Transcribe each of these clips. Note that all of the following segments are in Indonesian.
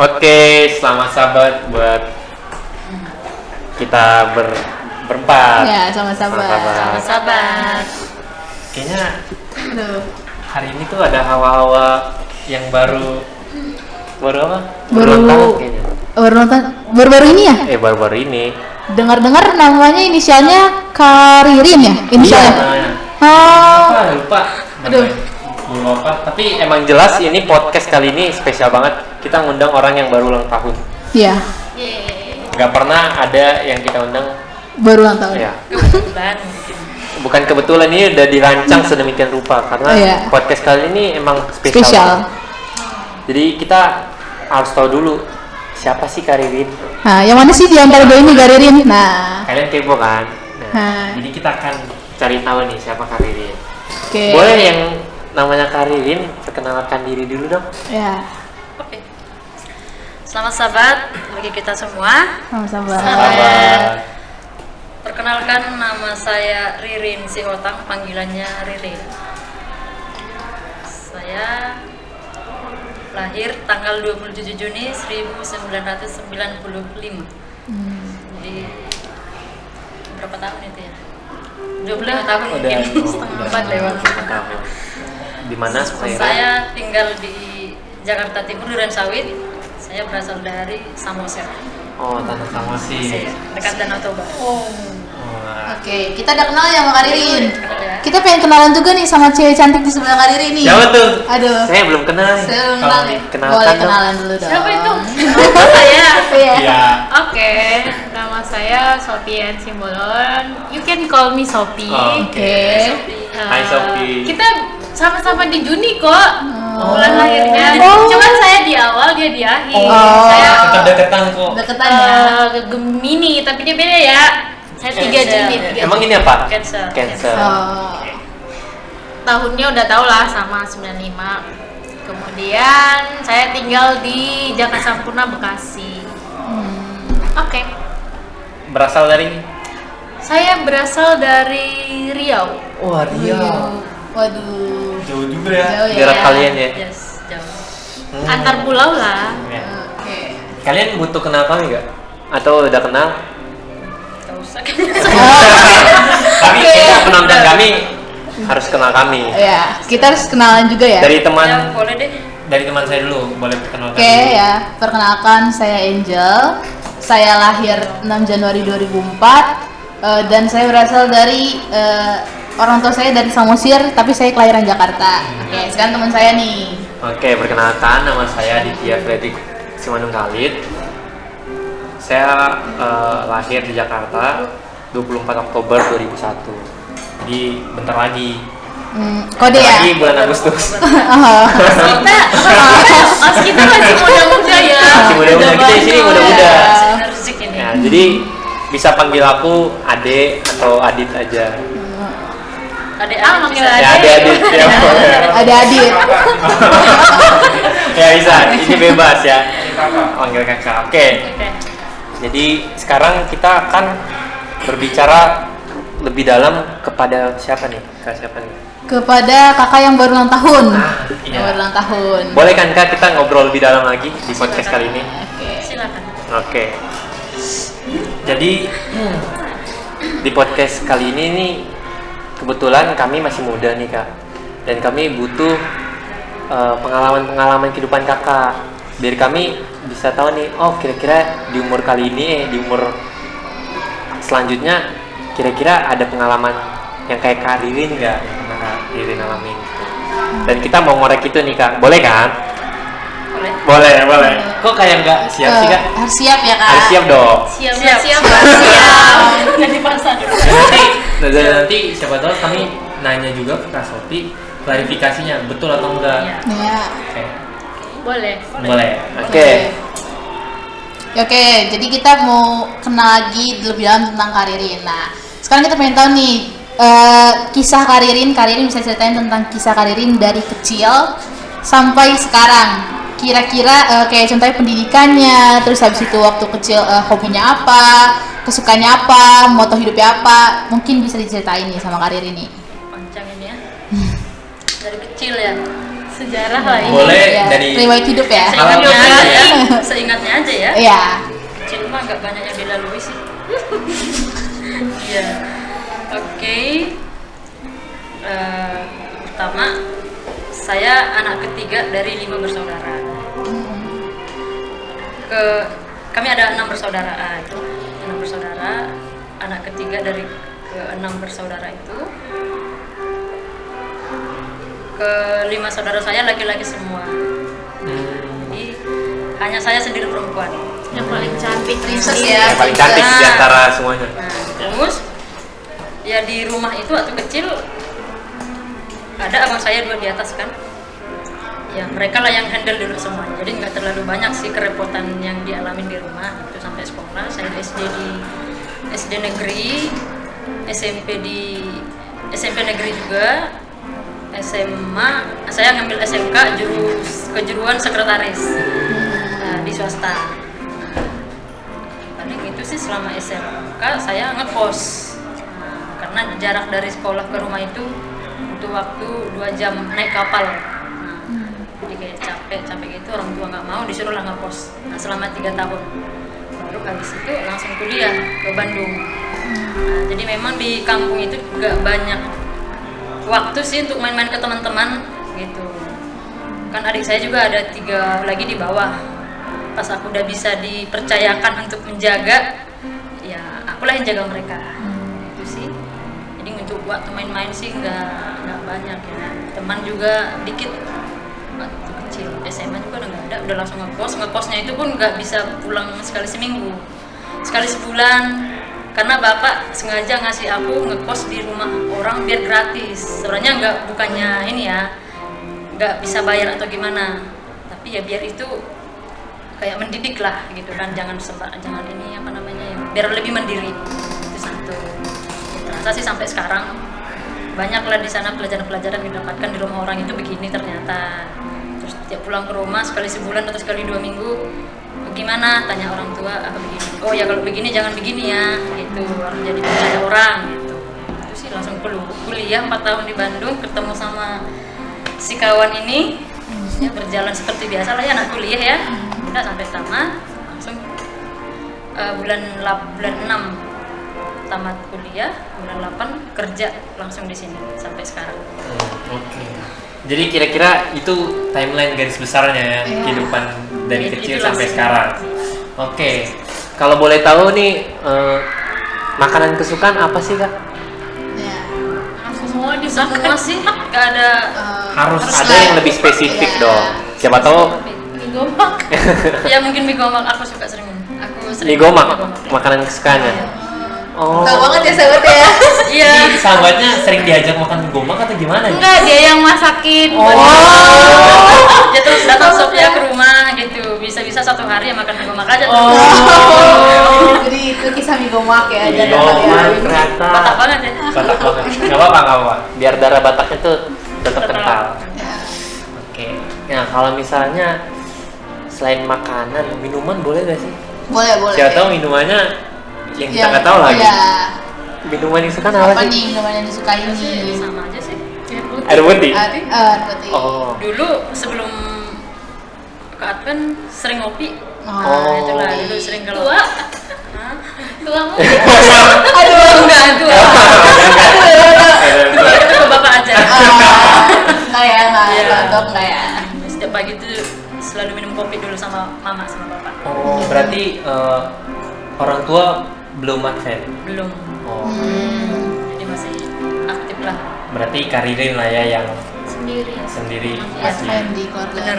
Oke, selamat sahabat buat kita berempat. Ya, sama-sama. Sahabat. Kayaknya Aduh. hari ini tuh ada hawa-hawa yang baru apa? Baru Ulang tahun kayaknya. baru ini ya? Baru-baru ini. Dengar-dengar namanya inisialnya Karirin ya? Inisialnya. Iya. Oh. Lupa. Aduh. Lupa. Tapi emang jelas ini podcast kali ini spesial banget. Kita ngundang orang yang baru ulang tahun. Iya. Gak pernah ada yang kita undang. Baru ulang tahun. Ya. Kebetulan mungkin. Bukan kebetulan, ini udah dirancang sedemikian rupa karena Iya. podcast kali ini emang Spesial. Jadi kita harus tahu dulu siapa sih Karirin. Nah, yang mana sih di antara dua ini Karirin? Nah. Kalian kepo kan? Nah. Jadi kita akan cari tahu nih siapa Karirin. Oke. Boleh yang namanya Karirin perkenalkan diri dulu dong. Ya. Oke. Selamat sahabat bagi kita semua. Sama-sama. Sahabat. Perkenalkan, nama saya Ririn Sihotang, panggilannya Ririn. Saya lahir tanggal 27 Juni 1995. Jadi berapa tahun itu ya? 25 tahun mungkin, setengah abad lewat. Di mana Saya tinggal di Jakarta Timur, Duren Sawit. Saya berasal dari Samosir, Oh, Tanah Samosir. dekat Danau Toba. Oke, kita udah kenal ya sama Karirin. Kenal ya? Kita pengen kenalan juga nih sama cewek cantik di sebelah Karirin nih. Siapa tuh? Aduh. Saya belum kenal nih. Saya belum Kalau kenal nih. dikenalkan Boleh dong. kenalan dulu dong. Siapa itu? Oh, saya. Iya. Iya. Oke, nama saya Sophie Simbolon. You can call me Sophie. Oke. Hai, Sophie. Kita sama-sama di Juni kok. Bulan lahirnya. Oh. Cuman saya di awal, dia di akhir. Oh. Saya Tetap deketan kok. Deketan ya. Gemini, tapi dia beda ya. Saya 3 Juni. 3 Emang Juni. ini apa? Cancer. Cancer. Oh. Tahunnya udah tau lah, sama 95. Kemudian saya tinggal di Jakarta Sampurna, Bekasi. Oke. Berasal dari? Saya berasal dari Riau. Wah, Waduh. Jauh juga ya. Jauh ya. Daerah kalian ya. Yes, jauh. Antar pulau lah. Ya. Oke. Kalian butuh kenal kami nggak? Atau udah kenal? Gak usah. Tapi kita penonton kami harus kenal kami. Ya, kita harus kenalan juga ya. Dari teman Ya, boleh deh. dari teman saya dulu, boleh perkenalkan. Oke ya, perkenalkan saya Angel. Saya lahir 6 Januari 2004 dan saya berasal dari orang tua saya dari Samosir, tapi saya kelahiran Jakarta. Oke, sekarang teman saya nih. Oke, perkenalkan, nama saya Aditya Fredrik Simanung Khalid. Saya lahir di Jakarta 24 Oktober 2001. Jadi bentar lagi. Kode Bentar ya. lagi bulan Agustus. Kita masih muda-muda ya. Masih muda-muda, kita di sini muda-muda. Enerjik ini. Ya, jadi bisa panggil aku Ade atau Adit aja. Ada manggil bisa. Ade. Ya, Ade Adit ya. boleh. Ada Adit. Ya bisa, ini bebas ya. Panggil kakak. Oke. Oke. Jadi sekarang kita akan berbicara lebih dalam kepada siapa nih? Ke siapa nih? Kepada kakak yang baru ulang tahun. Iya. Yang baru ulang tahun. Boleh kan Kak kita ngobrol lebih dalam lagi di podcast kali ini? Oke. Silakan. Oke. Jadi di podcast kali ini nih kebetulan kami masih muda nih Kak. Dan kami butuh pengalaman-pengalaman kehidupan Kakak. Biar kami bisa tahu nih, oh kira-kira di umur kali ini, di umur selanjutnya kira-kira ada pengalaman yang kayak Kak Ririn nggak yang pernah Kak Ririn alamin gitu. Dan kita mau ngorek itu nih Kak, boleh kan? Boleh. Boleh. Kok kayak nggak siap sih Kak? Harus siap ya kak. Harus siap dong. Siap. Siap. Jadi pasang. Nanti siapa tahu kami nanya juga ke Kak Sophie klarifikasinya betul atau enggak. Iya. Ya. Oke. Boleh. Boleh. Oke. Oke, jadi kita mau kenal lagi lebih dalam tentang Karirin. Nah, sekarang kita pengen tahu nih kisah Karirin. Karirin bisa ceritain tentang kisah Karirin dari kecil sampai sekarang. Kira-kira kayak contohnya pendidikannya, terus habis itu waktu kecil hobinya apa, kesukaannya apa, moto hidupnya apa, mungkin bisa diceritain nih sama Karirin nih. Panjang ini ya. Dari kecil ya. sejarah lah ini. Boleh Ya, dari riwayat hidup ya. Seingatnya Halo. aja ya. Seingatnya aja ya. Iya. Kecil mah nggak banyak yang dilalui sih. Iya. Oke. Pertama, saya anak ketiga dari 5 bersaudara. Kami ada 6 bersaudara. Itu 6 bersaudara. Anak ketiga dari ke-6 bersaudara itu. Ke-5 saudara saya laki-laki semua. Jadi hanya saya sendiri perempuan. Yang paling cantik Princess sih. ya. yang paling cantik di antara semuanya. Nah, terus ya di rumah itu waktu kecil ada abang saya 2 di atas kan. Ya mereka lah yang handle dulu semuanya. Jadi nggak terlalu banyak sih kerepotan yang dialami di rumah. Itu sampai sekolah. Saya SD negeri, SMP negeri juga. SMA saya ngambil SMK kejuruan sekretaris di swasta. Paling itu sih selama SMK saya ngekos. Karena jarak dari sekolah ke rumah itu butuh waktu 2 jam naik kapal. Jadi kayak capek gitu, orang tua nggak mau, disuruh lah ngekos. Nah selama 3 tahun baru habis itu langsung kuliah ke Bandung. Nah, jadi memang di kampung itu nggak banyak waktu sih untuk main-main ke teman-teman gitu. Kan adik saya juga ada 3 lagi di bawah. Pas aku udah bisa dipercayakan untuk menjaga, ya akulah yang jaga mereka. Itu sih. Jadi untuk waktu main-main sih nggak banyak ya. Teman juga dikit waktu kecil. SMA juga udah nggak ada, udah langsung ngekosnya itu pun nggak bisa pulang sekali seminggu, sekali sebulan. Karena bapak sengaja ngasih aku ngekos di rumah orang biar gratis. Sebenarnya bukannya ini ya, nggak bisa bayar atau gimana, tapi ya biar itu kayak mendidik lah gitu kan, jangan ini apa namanya ya, biar lebih mandiri. Itu satu. Terasa sih sampai sekarang banyak lah di sana pelajaran-pelajaran yang didapatkan di rumah orang itu begini ternyata. Terus tiap pulang ke rumah sekali sebulan atau sekali 2 minggu, gimana tanya orang tua begini, oh ya kalau begini jangan begini ya gitu, harus jadi percaya orang gitu. Itu sih langsung kuliah 4 tahun di Bandung, ketemu sama si kawan ini ya, berjalan seperti biasa lah ya anak kuliah ya, udah sampai tamat langsung bulan 6 tamat kuliah, bulan 8 kerja langsung di sini sampai sekarang. Oke. Jadi kira-kira itu timeline garis besarnya ya, kehidupan dari kecil Itulah sampai sih. sekarang. Oke. Kalau boleh tahu nih makanan kesukaan apa sih Kak? Ya. Semua Semua sih nggak ada. Harus ada lah. yang lebih spesifik Iya. dong. Siapa tahu mie gomak. Ya mungkin mie gomak aku suka sering. mie gomak makanan kesukaannya. Oh. Tahu banget ya sahabat ya. Iya. Jadi sahabatnya sering diajak makan mie gomak atau gimana? Enggak, dia yang masakin. Dia terus datang Sofia ke rumah gitu. Bisa-bisa 1 hari ya makan mie gomak aja. Jadi itu kisah mie gomak ya. Mie jangan gomak kalian. ternyata. Batak banget ya. Batak banget. Gak apa-apa. Biar darah Bataknya tuh tetap kental. Ya. Oke. Nah kalau misalnya selain makanan, minuman boleh gak sih? Boleh. Siapa tahu minumannya yang kita nggak tahu lagi. Iya. Minuman yang suka apa Apa sih? nih minuman yang disukai Sih, nih? sama aja sih. Air putih. Putih. Oh. Dulu sebelum ke Advent sering ngopi. Oh. Itulah dulu sering kalau Tua. Hah? Tua mu. Aduh, enggak itu. Itu ke bapak aja. Enggak ya, enggak Iya. dok enggak ya. Setiap pagi tuh selalu minum kopi dulu sama mama sama bapak. Oh, berarti orang tua belum advent. Belum. Oh. Jadi masih aktif lah. Berarti Karirin lah ya yang Sendiri. sendiri Iya. masih. Advent di keluarga. Bener.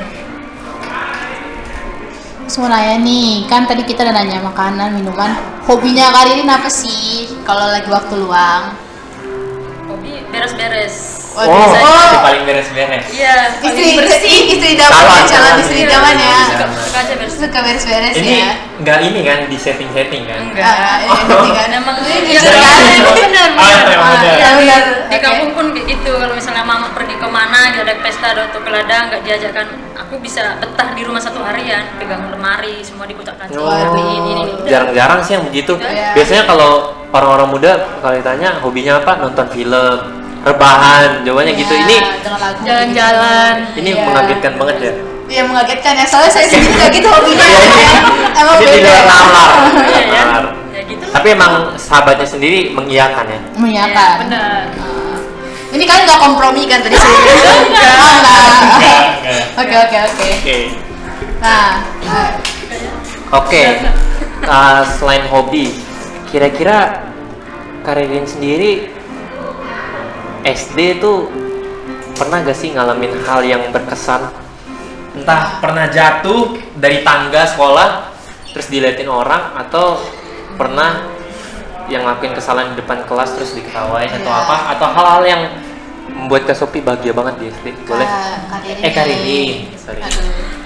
Terus mau nanya nih, kan tadi kita udah nanya makanan, minuman. Hobinya Karirin apa sih kalau lagi waktu luang? Hobi beres-beres. Oh, Waduh. itu paling beres-beres. Iya. Istri dapat Calon, calon calon. istri Iya, daman ya. Suka aja beres. Suka beres-beres Ini ya. nggak ini kan di setting-setting kan? Enggak. Ini kan Emang ini iya, jujur kan? bener. Oh, emang bener. Ya benar. Di kampung pun kayak gitu, kalau misalnya mama pergi kemana, ada pesta atau ke ladang, nggak diajakkan, aku bisa betah di rumah 1 harian, pegang lemari, semua dikucak-kacik, Oh, ini. jarang-jarang sih yang begitu. Iya. Biasanya kalau orang-orang muda kalau ditanya hobinya apa, nonton film, rebahan, jawabannya gitu. Ya, Ini dengan lagu Jalan-jalan. ini Iya. mengagetkan banget ya. Iya mengagetkan ya, soalnya saya sendiri nggak gitu hobinya. Emang Ini di beda. luar nalar. Iya ya. Nalar. Ya gitu. Tapi emang sahabatnya sendiri mengiyakan ya. Mengiyakan. Benar. Ini kan nggak kompromi kan tadi saya bilang? Enggak. Oke. Oke. Nah, Oke. Selain hobi, kira-kira Karirin sendiri SD tuh pernah gak sih ngalamin hal yang berkesan? Entah pernah jatuh dari tangga sekolah terus diliatin orang, atau pernah yang ngelakuin kesalahan di depan kelas terus diketawain atau Iya. apa, atau hal-hal yang membuat Kak Sophie bahagia banget di SD? Boleh? Karirin. Sorry.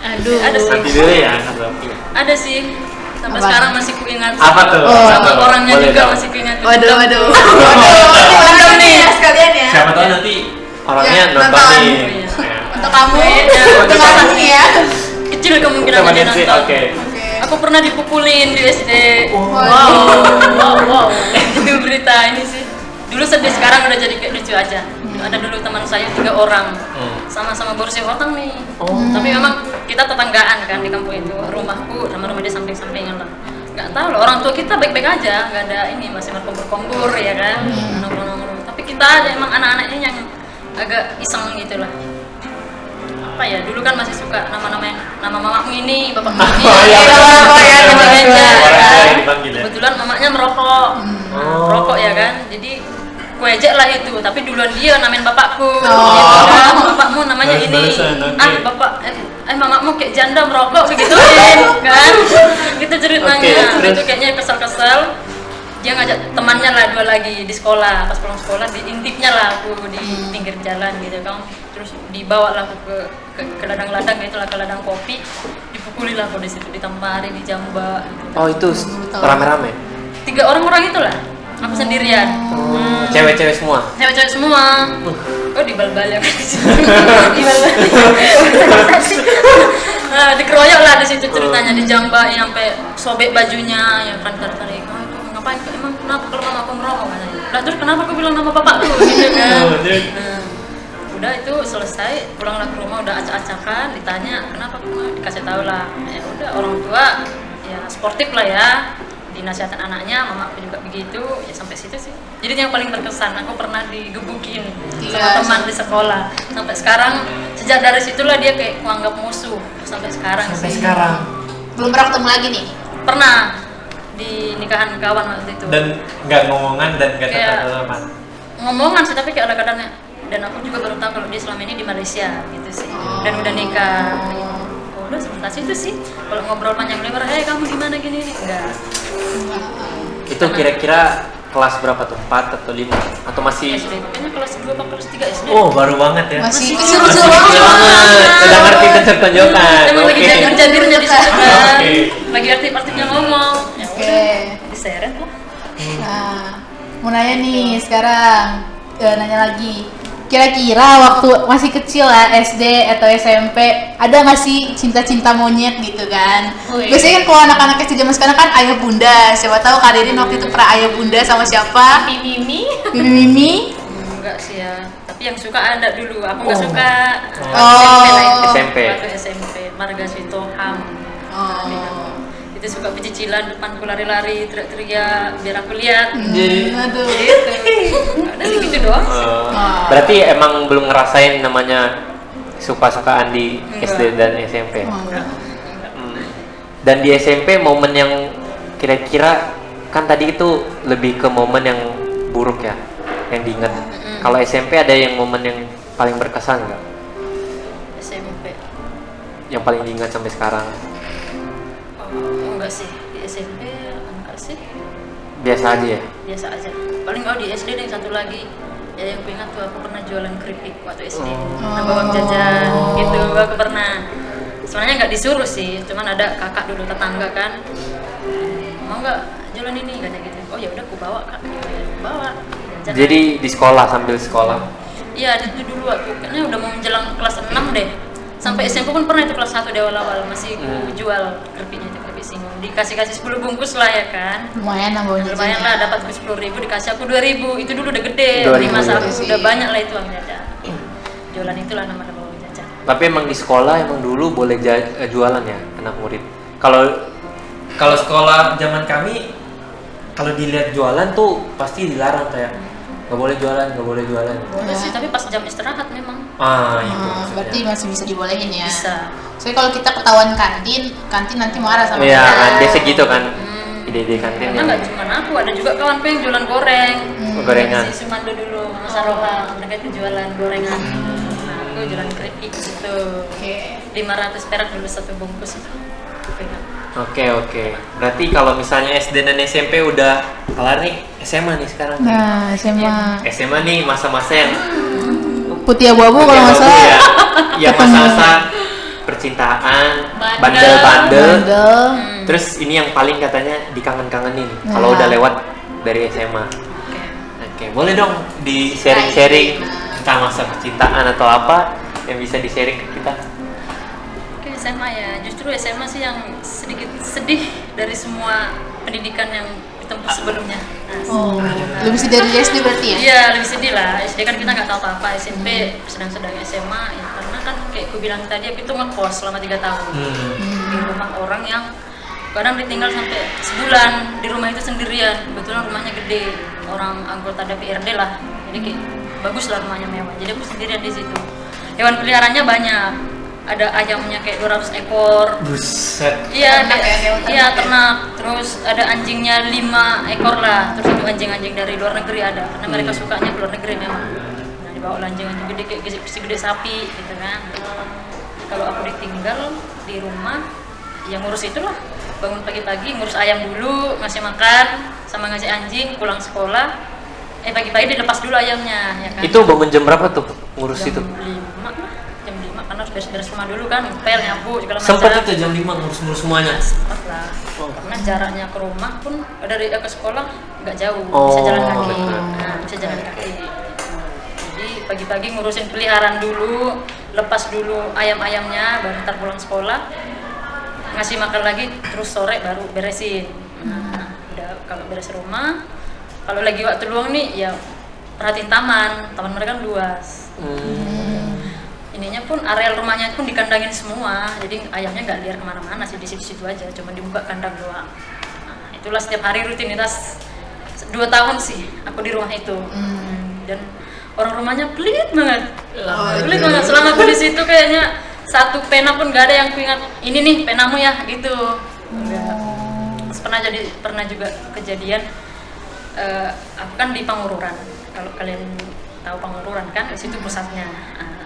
Aduh. Ada sih. Nanti dulu ya Kak Sophie. Ada sih. Sampai Apa? sekarang masih kuingat. Apa tuh? Oh. Sama orangnya Boleh juga dong. masih kuingat. Waduh. Mantap nih. ya sekalian ya. Siapa tahu nanti orangnya Ya, nonton nonton. nih. Iya. Ya. Untuk kamu, Beda. untuk kamu nih ya. Kecil kemungkinan Teman dia SD, nonton. oke. Aku pernah dipukulin di SD. Wow. Itu berita ini sih. Dulu sedih, sekarang udah jadi kayak lucu aja. Ada dulu teman saya 3 orang, sama-sama bersih otang nih. Tapi memang kita tetanggaan kan di kampung itu. Rumahku sama rumah dia samping-sampingan lah. Nggak tahu loh, orang tua kita baik-baik aja, nggak ada ini, masih berkumpul-kumpul ya kan, nongkrong-nongkrong. Tapi kita aja emang anak-anaknya yang agak iseng gitu lah. Apa ya, dulu kan masih suka nama mamamu ini, bapakmu ini. Oh, iya, Nama meja, Orang kan. yang dipanggil ya. Kebetulan mamanya merokok, merokok ya kan, jadi kuejek lah itu, tapi duluan dia namain bapakku, gitu kan. Bapakmu namanya ini, Balas-balasan, oke. bapak, mamamu kayak janda merokok begituin, kan? Gitu ceritanya, Oke, terus? itu kayaknya kesal-kesal. Dia ngajak temannya lah 2 lagi di sekolah, pas pulang sekolah diintipnya lah aku di pinggir jalan gitu kan, terus dibawa lah aku ke ladang-ladang gitu lah, ke ladang kopi, dipukuli lah aku di situ, ditampari, dijambak gitu. Oh itu rame-rame? 3 orang itulah, aku sendirian. Cewek-cewek semua? Cewek-cewek semua. Oh dibal-bal ya. Dikeroyok lah di situ ceritanya, dijambak sampai sobek bajunya, ya kan tarik-tarik. Oh itu ngapain? Emang kenapa kalau mama aku merokok katanya? Lah terus kenapa aku bilang nama bapakku gitu kan? Nah, udah itu selesai, pulanglah ke rumah udah acak-acakan, ditanya kenapa aku, dikasih tahu lah. Ya udah, orang tua ya sportif lah ya, dinasihatin anaknya, mamaku juga begitu, ya sampai situ sih. Jadi yang paling berkesan, aku pernah digebukin sama Iya. teman di sekolah. Sampai sekarang, sejak dari situlah dia kayak menganggap musuh sampai sekarang Sampai sih. sekarang? Belum pernah ketemu lagi nih. Pernah di nikahan kawan waktu itu. Dan nggak ngomongan dan nggak Kayak- tatapan? Ngomongan sih, tapi kayak ada kadangnya. Dan aku juga baru tahu kalau dia selama ini di Malaysia gitu sih. Dan udah nikah. Gitu. Oh, udah sebentar itu sih. Kalau ngobrol panjang lebar, kamu gimana gini? Enggak. Itu kira-kira kelas berapa tuh? 4 atau 5? Atau masih? SD, kayaknya kelas 2 atau kelas 3 SD. Oh baru banget ya? Masih Masih kecil-kecil Masih banget. kecil banget. Udah ngerti tonjok-tonjokan. Emang lagi Oke. jandir-jandirnya di situ kan. Oke. Lagi aktif-aktifnya ngomong. Ya Oke. udah, diseret lah. Nah, mau nanya nih sekarang, nanya lagi. Kira-kira waktu masih kecil lah, SD atau SMP, ada nggak sih cinta-cinta monyet gitu kan? Wih. Biasanya kan kalau anak-anak kecil zaman sekarang kan ayah bunda. Siapa tahu Kak Ririn waktu itu pernah ayah bunda sama siapa? Mimi. Mimi. Enggak sih ya. Tapi yang suka ada dulu. Aku nggak suka. Oh. SMP lah itu. SMP. Waktu SMP. Marga Sitoham. Oh. Itu suka pecicilan depanku lari-lari, teriak-teriak biar aku lihat. Aduh. Gitu. Ada sih gitu doang. Berarti emang belum ngerasain namanya suka-sukaan di Enggak. SD dan SMP? Enggak. Dan di SMP momen yang kira-kira, kan tadi itu lebih ke momen yang buruk ya, yang diingat. Kalau SMP ada yang momen yang paling berkesan nggak? SMP. Yang paling diingat sampai sekarang? Oh, enggak sih. Di SMP enggak sih. Biasa aja ya? Biasa aja. Paling di SD ada yang satu lagi. Ya yang ku ingat tuh aku pernah jualan keripik waktu SD. Nah, bawa jajan gitu aku pernah. Sebenarnya nggak disuruh sih, cuman ada kakak dulu tetangga kan. Mau nggak jualan ini katanya gitu. Oh ya udah aku bawa kak. Gitu ya, aku bawa. Jajan. Jadi di sekolah, sambil sekolah? Iya, itu dulu aku kayaknya udah mau menjelang kelas 6 deh. Sampai SMP pun pernah itu kelas 1 di awal-awal masih ku jual keripiknya itu keripik disinggung, dikasih 10 bungkus lah ya kan. Lumayan nambah jajan. Lumayan lah, dapat 10.000, dikasih aku 2.000, itu dulu udah gede. 2.000 Di masa aku sih. udah banyak lah itu uang jajan. Jualan itulah nama uang jajan. Tapi emang di sekolah emang dulu boleh jualan ya anak murid. Kalau sekolah zaman kami, kalau dilihat jualan tuh pasti dilarang kayak nggak boleh jualan. Boleh sih, tapi pas jam istirahat memang Itu maksudnya. Berarti masih bisa dibolehin ya. bisa. Soalnya kalau kita ketahuan kantin nanti marah sama Iya kita. kan, biasa gitu kan. Ide-ide kantin Karena nggak cuma aku, ada juga kawanku yang jualan goreng. gorengan. Si Sumando dulu, sama Saroha, mereka itu jualan gorengan. Nah, aku jualan keripik gitu. Oke. 500 perak dulu satu bungkus itu. Pegang. Oke. Berarti kalau misalnya SD dan SMP udah kelar nih, SMA nih sekarang. Nah, SMA SMA nih masa-masa yang putih abu-abu kalau nggak salah. ya, yang ketemu. masa-masa percintaan, Bandel. bandel-bandel. Bandel. Terus ini yang paling katanya dikangen-kangenin kalau Nah. udah lewat dari SMA. Oke. Oke, boleh dong di sharing-sharing tentang masa percintaan atau apa yang bisa di-sharing ke kita. Oke, SMA ya. Justru SMA sih yang sedikit sedih dari semua pendidikan yang ditempuh sebelumnya. Nah, Oh, lebih sih dari SD berarti ya? iya, lebih sedih lah. SD kan kita nggak tahu apa-apa. SMP sedang-sedang SMA ya, karena kan kayak aku bilang tadi, aku tuh ngekos selama 3 tahun di rumah orang yang kadang ditinggal sampai sebulan di rumah itu sendirian. Kebetulan rumahnya gede, orang anggota DPRD lah, jadi kayak bagus lah rumahnya, mewah. Jadi aku sendirian di situ. Hewan peliharaannya banyak, ada ayamnya kayak 200 ekor. Buset. Iya, Ternak ya, hewan iya ternak ya? ternak. Terus ada anjingnya 5 ekor lah. Terus itu anjing-anjing dari luar negeri ada, karena mereka sukanya ke luar negeri memang. Nah, dibawa anjing-anjing gede kayak segede sapi gitu kan. Kalau aku ditinggal di rumah, ya ngurus itulah. Bangun pagi-pagi ngurus ayam dulu, ngasih makan sama ngasih anjing, pulang sekolah. Pagi-pagi dilepas dulu ayamnya, ya kan. Itu bangun jam berapa tuh ngurus itu? jam 5 lah, jam 5 karena harus beres-beres rumah dulu kan, ngepel, nyapu, segala macam. Sempat itu jam 5 ngurus-ngurus semuanya. Sempat lah, karena jaraknya ke rumah pun dari ke sekolah nggak jauh, Oh, bisa jalan kaki. betul. Nah, bisa jalan kaki. Jadi pagi-pagi ngurusin peliharaan dulu, lepas dulu ayam-ayamnya, baru ntar pulang sekolah, ngasih makan lagi, terus sore baru beresin. Nah, udah kalau beres rumah, kalau lagi waktu luang nih ya perhatiin taman mereka kan luas. Ininya pun areal rumahnya pun dikandangin semua, jadi ayamnya nggak liar kemana-mana sih, di situ aja, cuma dibuka kandang doang. Nah, itulah setiap hari rutinitas 2 tahun sih aku di rumah itu. Dan orang rumahnya pelit banget, pelit banget. Selama aku di situ kayaknya satu pena pun nggak ada yang aku ingat, ini nih penamu ya gitu. Enggak. Terus pernah juga kejadian, aku kan di Pangururan. Kalau kalian tahu Pangururan kan, di situ pusatnya.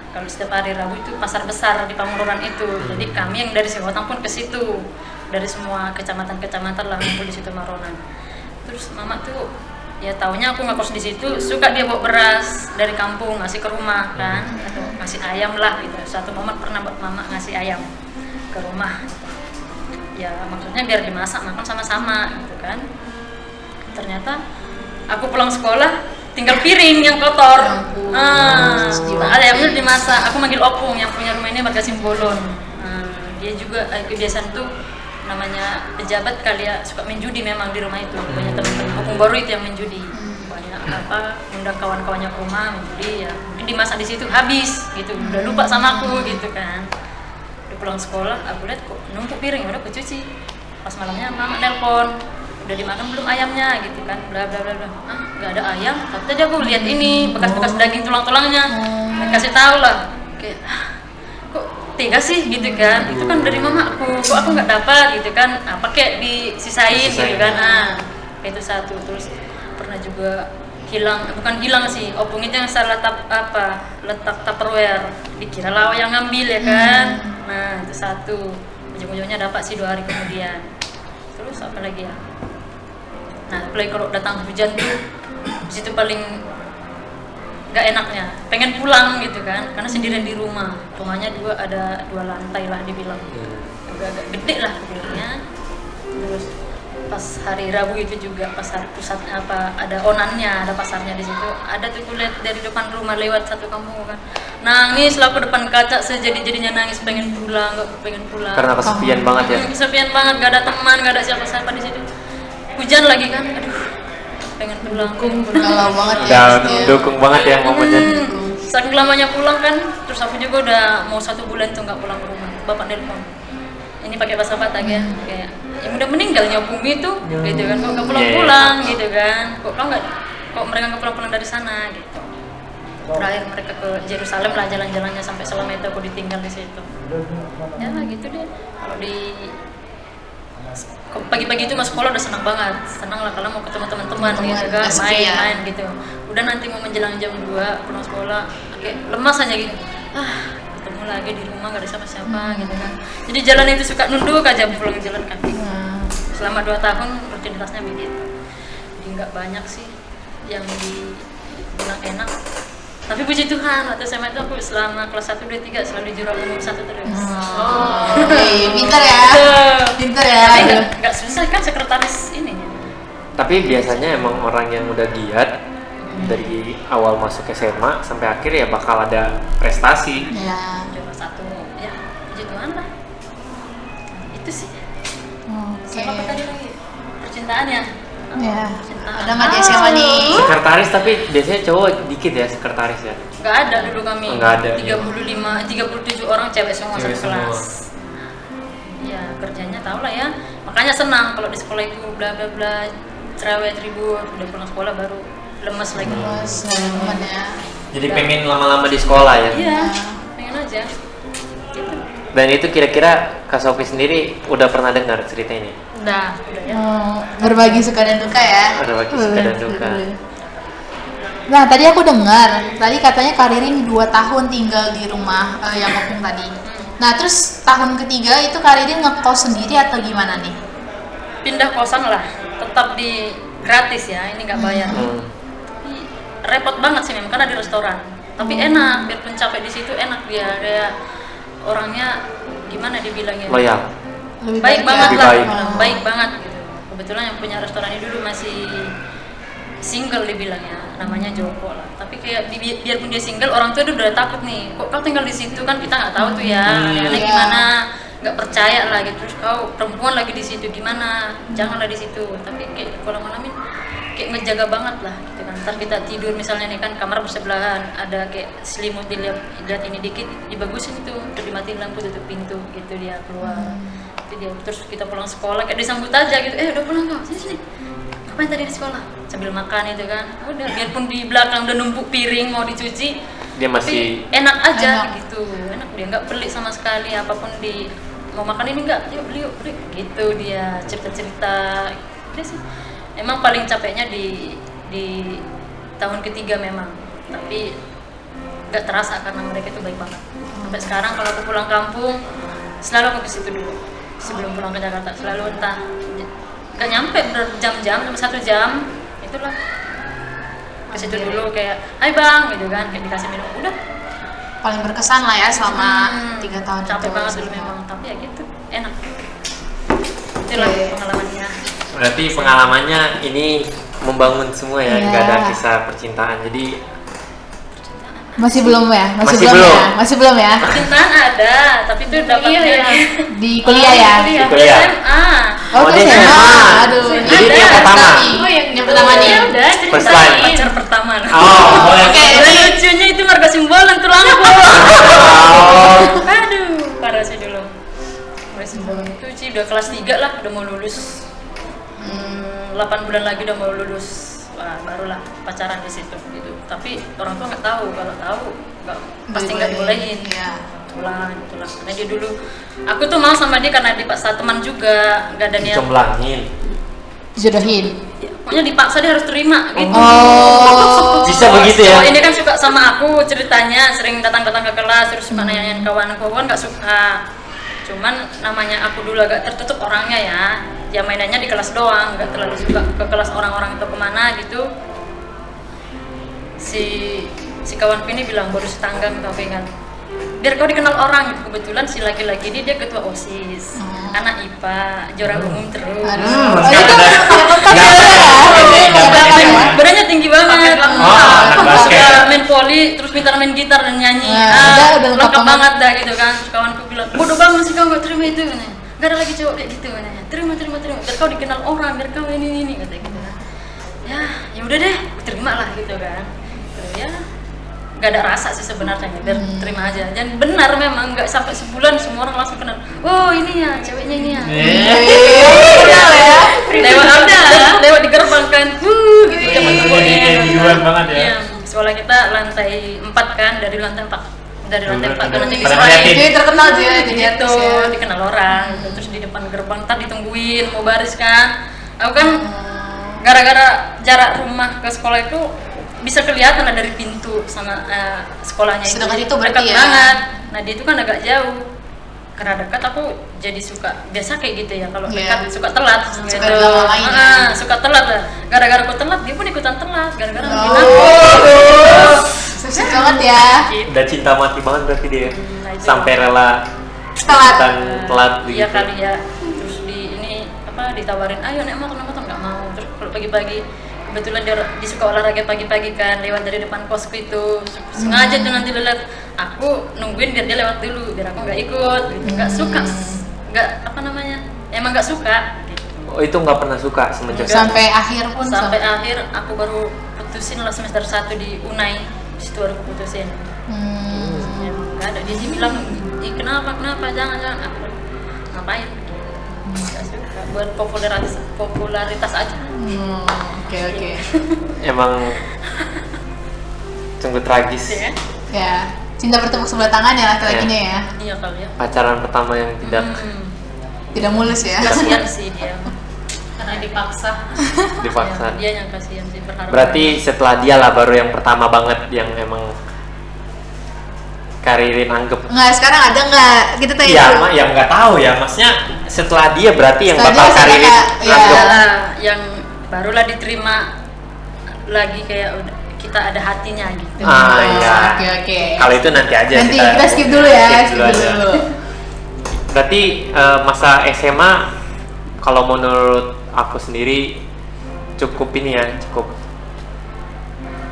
Kalau setiap hari Rabu itu pasar besar di Pangururan itu. Jadi kami yang dari Sewotang pun ke situ, dari semua kecamatan-kecamatan lah ngumpul di situ Maronan. Terus mama tuh ya taunya aku ngekos di situ, suka dia bawa beras dari kampung ngasih ke rumah kan, atau ngasih ayam lah gitu. Suatu momen pernah buat mama ngasih ayam ke rumah. Ya maksudnya biar dimasak makan sama-sama gitu kan. Ternyata aku pulang sekolah tinggal piring yang kotor. Ayamnya dimasak. Aku manggil opung yang punya rumah ini warga Simbolon. Dia juga kebiasaan tuh namanya pejabat kali ya, suka main judi memang di rumah itu. Banyak teman-teman opung baru itu yang main judi. Banyak undang kawan-kawannya ke rumah main judi ya. Mungkin dimasak di situ habis gitu. Udah lupa sama aku gitu kan. Udah pulang sekolah, aku lihat kok numpuk piring, udah aku cuci. Pas malamnya mama nelpon, udah dimakan belum ayamnya gitu kan, bla bla bla bla. Nggak ada ayam, tapi tadi aku lihat ini bekas-bekas daging tulang-tulangnya. Kasih tahu lah, kayak kok tega sih gitu kan, itu kan dari mama aku, kok aku nggak dapat gitu kan, apa kayak disisain gitu kan. Itu satu. Terus pernah juga bukan hilang sih, opung itu yang saya letak tupperware, dikira lawa yang ngambil ya kan. Nah itu satu, ujung-ujungnya dapat sih 2 hari kemudian. Terus apa lagi ya? Nah, apalagi kalau datang hujan tuh, di situ paling nggak enaknya. Pengen pulang gitu kan, karena sendirian di rumah. Rumahnya juga ada 2 lantai lah dibilang. Udah agak gede lah bilangnya. Terus pas hari Rabu itu juga pasar pusat ada onannya, ada pasarnya di situ. Ada tuh kulihat dari depan rumah lewat satu kampung kan. nangis lah ke depan kaca, sejadi-jadinya nangis, pengen pulang, nggak pengen pulang. Karena kesepian banget ya. Kesepian banget, gak ada teman, gak ada siapa-siapa di situ. Hujan lagi kan, aduh, pengen pulang. Galau banget ya. Udah gitu ya. dukung banget ya momennya. Saking lamanya pulang kan, terus aku juga udah mau 1 bulan tuh nggak pulang ke rumah. Bapak nelpon, ini pakai bahasa Batak ya, kayak yang udah meninggal nyopumi itu, gitu kan, kok nggak pulang-pulang, gitu kan, kok mereka nggak pulang-pulang dari sana, gitu. Terakhir mereka ke Yerusalem lah jalan-jalannya sampai selama itu aku ditinggal di situ. Ya gitu deh. Kalau di pagi-pagi itu mas sekolah udah senang banget, senang lah kalau mau ketemu teman-teman gitu kan, main-main gitu. Udah nanti mau menjelang jam 2 pulang sekolah, kayak lemas aja gitu. Ketemu lagi di rumah gak ada siapa-siapa gitu kan. Jadi jalan itu suka nunduk aja pulang jalan kaki. Selama 2 tahun rutinitasnya begitu. Jadi nggak banyak sih yang dibilang enak. Tapi puji Tuhan, waktu SMA itu aku selama kelas 1, 2, 3 selalu juara umum 1 terus. Oke, pintar ya. Pintar ya. Tapi nggak susah kan sekretaris ini. Tapi biasanya emang orang yang udah giat dari awal masuk SMA sampai akhir ya bakal ada prestasi. Ya. Juara 1, ya puji Tuhan lah. Itu sih. Oke. Sama apa tadi lagi? Percintaan ya. Ya. Ada nggak di SMA nih? Sekretaris tapi biasanya cowok dikit ya sekretaris ya. Nggak ada dulu kami. Nggak ada, 37 orang cewek semua Cewek satu kelas. Ya kerjanya tau lah ya. Makanya senang kalau di sekolah itu bla bla bla, cerewet ribut, udah pulang sekolah baru lemes lagi. Mas, teman ya. Jadi pengen lama-lama di sekolah ya. Iya, pengen aja. Gitu. Dan itu kira-kira Kak Sofi sendiri udah pernah dengar cerita ini? Udah. Udah ya. Berbagi suka dan duka ya. Berbagi suka dan duka. Nah, tadi aku dengar, tadi katanya Kak Ririn 2 tahun tinggal di rumah yang opung tadi. Nah, terus tahun ketiga itu Kak Ririn ngekos sendiri atau gimana nih? Pindah kosan lah, tetap di gratis ya, ini nggak bayar. Tapi repot banget sih memang karena di restoran. Tapi enak, biarpun capek di situ enak dia, kayak orangnya gimana dibilangnya? Loyal. Lebih Baik ya? banget Lebih lah, baik. baik banget gitu. Kebetulan yang punya restoran ini dulu masih single dibilangnya, namanya Joko lah. Tapi kayak biarpun dia single, orang tua udah takut nih. Kok kau tinggal di situ kan kita nggak tahu tuh ya, aneh-aneh Iya. gimana, nggak percaya lah gitu. Terus kau perempuan lagi di situ gimana? Janganlah di situ. Tapi kayak kalau malamin kayak ngejaga banget lah gitu kan. Ntar kita tidur misalnya nih kan kamar bersebelahan, ada kayak selimut dilihat ini dikit, dibagusin itu, udah dimatiin lampu, tutup pintu gitu dia keluar. Itu dia. Terus kita pulang sekolah kayak disambut aja gitu, udah pulang kok, sini ngapain tadi di sekolah, sambil makan itu kan, udah biarpun di belakang udah numpuk piring mau dicuci, Dia masih tapi enak aja enak. gitu, enak dia nggak pelit sama sekali, apapun di mau makan ini nggak, yuk beli gitu dia cerita dia sih. Emang paling capeknya di tahun ketiga memang, tapi nggak terasa karena mereka itu baik banget. Sampai sekarang kalau aku pulang kampung selalu aku ke situ dulu sebelum pulang ke Jakarta, selalu entah nggak nyampe berjam-jam, cuma 1 jam itulah ke situ dulu, kayak hai bang gitu kan, kayak dikasih minum, udah. Paling berkesan lah ya selama 3 tahun Capek itu. banget dulu memang, tapi ya gitu enak. Itulah Oke. pengalamannya. berarti pengalamannya ini membangun semua ya, Iya. nggak ada kisah percintaan. Jadi Masih belum ya? Masih belum belum. ya? Masih belum ya? Percintaan ada, tapi itu dapatnya Iya, iya. Di kuliah ya? Di kuliah. SMA. Oh, Oh, di dia SMA. SMA. Aduh, Jadi ini dia yang pertama. Oh, Yang pertama nih. Ya udah First time. ceritain pacar pertama. oh, Oke, Dan lucunya itu marga simbolan tuh lampu. oh. Aduh, parah sih dulu. Marga simbolan itu sih udah kelas 3 lah, udah mau lulus. 8 bulan lagi udah mau lulus. Wah, barulah pacaran di situ gitu. Tapi orang tua nggak tahu, kalau tahu pasti nggak dibolehin. Iya. Itulah. Karena dia dulu, aku tuh mau sama dia karena dipaksa teman juga, nggak ada niat. Dicomblangin. Dijodohin. Ya, pokoknya dipaksa dia harus terima gitu. Oh. Bisa begitu ya? Oh, ini kan suka sama aku ceritanya, sering datang-datang ke kelas, terus suka nanyain kawan-kawan, nggak suka. Cuman namanya aku dulu agak tertutup orangnya ya, ya mainannya di kelas doang, nggak terlalu suka ke kelas orang-orang atau kemana gitu. Si kawanku ini bilang, baru setangga gitu kan, biar kau dikenal orang gitu. Kebetulan si laki-laki ini dia ketua OSIS, anak IPA, juara umum terus. Aduh. Masih ada. Nggak badannya tinggi banget. anak basket. Suka main voli, terus pintar main gitar dan nyanyi. udah lengkap Lengkap banget. banget dah gitu kan. Kawanku bilang, bodoh banget sih kau nggak terima itu. Gak ada lagi cowok kayak gitu. Terima. Biar kau dikenal orang, biar kau ini kata gitu kan. Ya udah deh, terima lah gitu kan. Terus ya nggak ada rasa sih sebenarnya, biar terima aja. Dan benar memang nggak sampai sebulan semua orang langsung kenal. Oh ini ya ceweknya ini ya. Kenal ya. Lewat di gerbang kan, gitu zaman dulu Kayak biduan banget ya. Iya, sekolah kita lantai 4 kan, dari lantai 4 kan nanti Pada diserahin. ngeliatin. Jadi terkenal sih ya, jadi Gitu, artis ya. dikenal orang gitu. Terus di depan gerbang ntar ditungguin mau baris kan. Aku kan gara-gara jarak rumah ke sekolah itu bisa kelihatan lah dari pintu sama sekolahnya itu. Sedekat itu Dekat berarti ya? banget. Nah dia itu kan agak jauh. Karena dekat aku jadi suka biasa kayak gitu ya, kalau Iya. dekat suka telat Suka gitu. dilama-lamain ya? Suka telat lah. Gara-gara aku telat dia pun ikutan telat. Gara-gara nungguin Oh. aku. Sukses banget ya. Gitu. Udah cinta mati banget berarti dia. Nah, itu. Sampai rela Telat. ikutan telat Iya gitu. kali ya. Terus ditawarin ayo naik motor nggak mau. Terus kalau pagi-pagi kebetulan dia suka olahraga pagi-pagi kan, lewat dari depan kosku itu sengaja tuh nanti lihat aku nungguin biar dia lewat dulu biar aku nggak ikut gitu. Nggak suka, nggak apa namanya, emang nggak suka gitu. Oh itu nggak pernah suka semenjak Sampai akhir pun Sampai akhir aku baru putusin lah semester 1 di Unai, di situ baru aku putusin. Ya, nggak ada, dia sih bilang "Ih, kenapa jangan aku bilang, ngapain, nggak suka, buat popularitas aja. Oke. emang sungguh tragis. Ya, Ya, cinta bertepuk sebelah tangan ya laki-lakinya ya. iya kali ya. Pacaran pertama yang tidak Tidak mulus ya. Kasihan sih dia. Karena dipaksa. dipaksa. Dia yang kasihan sih, berharap. Berarti setelah dia lah baru yang pertama banget yang emang Karirin anggap. Enggak, sekarang ada enggak? Kita tanya Iya, dulu. yang nggak tahu ya, maksudnya setelah dia berarti yang Setelah bakal dia Karirin setelah- iya. anggap. Adalah yang barulah diterima lagi kayak udah kita ada hatinya gitu. Ah iya. Oke. Kalau itu nanti aja Nanti kita skip dulu ya, skip aja. dulu. Berarti masa SMA kalau menurut aku sendiri cukup ini ya, cukup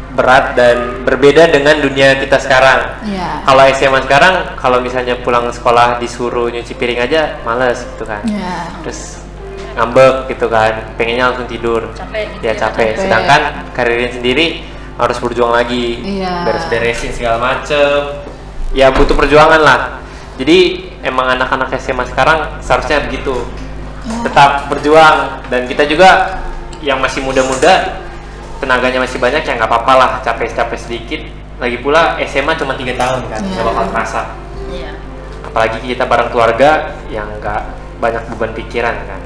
berat dan berbeda dengan dunia kita sekarang. Iya. Kalau SMA sekarang, kalau misalnya pulang sekolah disuruh nyuci piring aja, males gitu kan. Iya. Terus ngambek gitu kan, pengennya langsung tidur. Capek gitu Ya ya. capek. Capek. Sedangkan Karirin sendiri harus berjuang lagi, Iya. beres-beresin segala macem. Ya butuh perjuangan lah. Jadi emang anak-anak SMA sekarang seharusnya begitu, tetap berjuang. Dan kita juga yang masih muda-muda, tenaganya masih banyak, ya nggak apa-apa lah, capek-capek sedikit. Lagi pula SMA cuma 3 tahun kan, nggak Iya. bakal terasa. Iya. Apalagi kita bareng keluarga yang nggak banyak beban pikiran kan.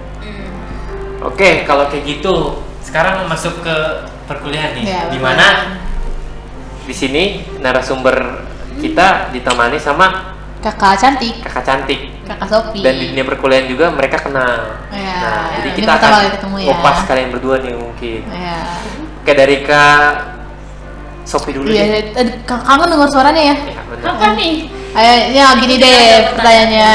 Oke, kalau kayak gitu, sekarang masuk ke perkuliahan nih. Iya, Dimana di sini narasumber kita ditemani sama Kakak cantik, kakak cantik. Kakak Sophie. Dan di dunia perkuliahan juga mereka kenal. Iya, Nah, jadi ini kita pertama akan kali ketemu ya. kupas kalian berdua nih mungkin. Iya. Oke, dari Kak Sophie dulu Iya, deh. kamu dengar suaranya ya? Ya, benar. Apa nih? Ayo, ya gini deh pertanyaannya.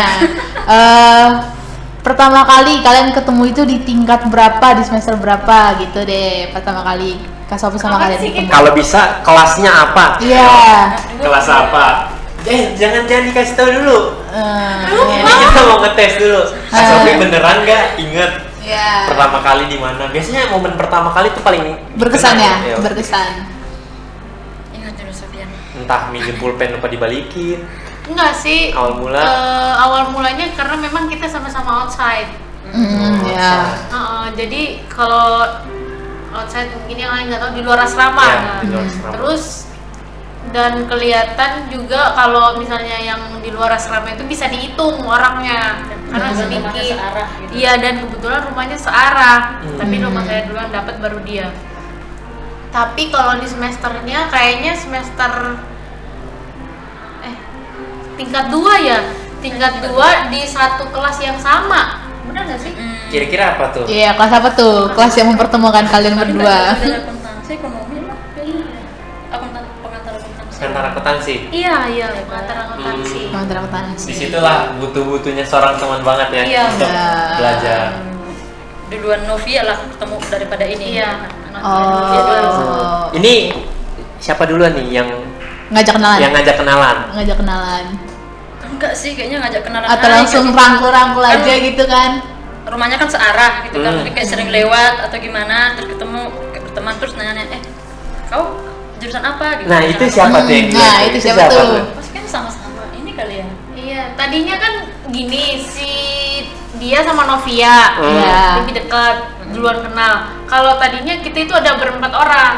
Pertama kali kalian ketemu itu di tingkat berapa, di semester berapa gitu deh pertama kali Kak Sophie sama Apa kalian sih ketemu? Kalau bisa kelasnya apa? Iya. Kelas apa? Jangan dikasih tahu dulu. Iya. Ini kita mau ngetes dulu. Kak Sophie beneran nggak inget Iya. pertama kali di mana? Biasanya momen pertama kali itu paling Berkesan kenang ya, berkesan. Ingat dulu Sofian. Entah minjem pulpen lupa dibalikin. Enggak sih. Awal mula? Awal mulanya karena memang kita sama-sama outside. Ya. Jadi kalau outside mungkin yang lain nggak tahu di luar asrama. Ya, Nah, di luar asrama. Terus dan kelihatan juga kalau misalnya yang di luar asrama itu bisa dihitung orangnya karena Dan sedikit. rumahnya searah gitu. Iya, dan kebetulan rumahnya searah. Tapi rumah saya duluan dapat baru dia. Tapi kalau di semesternya kayaknya semester tingkat 2 ya. Tingkat 2 di satu kelas yang sama. Benar nggak sih? Kira-kira apa tuh? Iya, kelas apa tuh? Kelas yang mempertemukan kalian berdua. Belajar akuntansi, ekonomi lah. Pengantar akuntansi. Antara akuntansi. Iya, pengantar akuntansi. Kementerian Akuntansi. Disitulah butuh-butuhnya seorang teman banget ya Iya. untuk Iya. belajar. Duluan Novia lah ketemu daripada ini. Iya. Oh. Ini siapa duluan nih yang Ngajak kenalan. ngajak kenalan? Ngajak kenalan. Enggak sih, kayaknya ngajak kenalan Atau aja langsung gitu. rangkul-rangkul Kan aja gitu kan. rumahnya kan searah gitu kan, Hmm. jadi kayak sering lewat atau gimana, terus ketemu kayak berteman, terus nanya kau jurusan apa gitu. Nah itu siapa tuh yang Nah, itu siapa tuh? Pasti kan sama-sama ini kali ya. Iya, tadinya kan gini, si dia sama Novia Iya. lebih dekat, duluan kenal. Kalau tadinya kita itu ada berempat orang,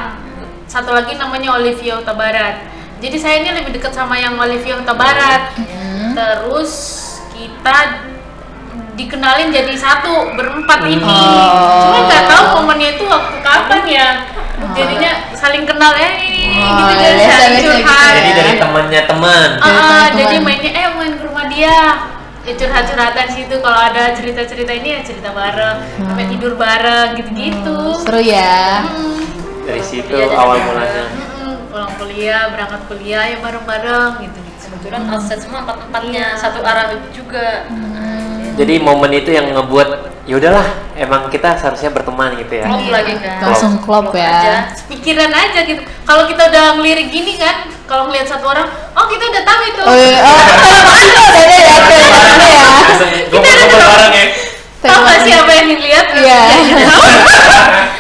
satu lagi namanya Olivia Huta Barat. Jadi saya ini lebih dekat sama yang Olivia Huta Barat. Terus kita dikenalin jadi satu berempat ini. Cuma nggak tahu momennya itu waktu kapan ya. Jadinya saling kenal ini Oh, gitu dan biasa, saling biasa curhat. Jadi dari temannya teman. teman-teman. Jadi mainnya main ke rumah dia. Ya curhat-curhatan situ, kalau ada cerita-cerita ini ya cerita bareng, sampai tidur bareng gitu-gitu. Seru ya. Dari situ Iya, dari awal mana? mulanya. Pulang kuliah, berangkat kuliah ya bareng-bareng gitu-gitu. Kebetulan outset semua empat-empatnya satu arah juga. Jadi momen itu yang ngebuat ya udahlah, emang kita seharusnya berteman gitu ya. Klop lagi kan. Langsung klop ya. aja. Pikiran aja gitu. Kalau kita udah ngelirik gini kan, kalau ngeliat satu orang, oh kita udah tahu itu. Oh, iya. Itu ada ya, ada ya. Gombal-gombal bareng ya. Tahu nggak sih apa yang dilihat? Iya.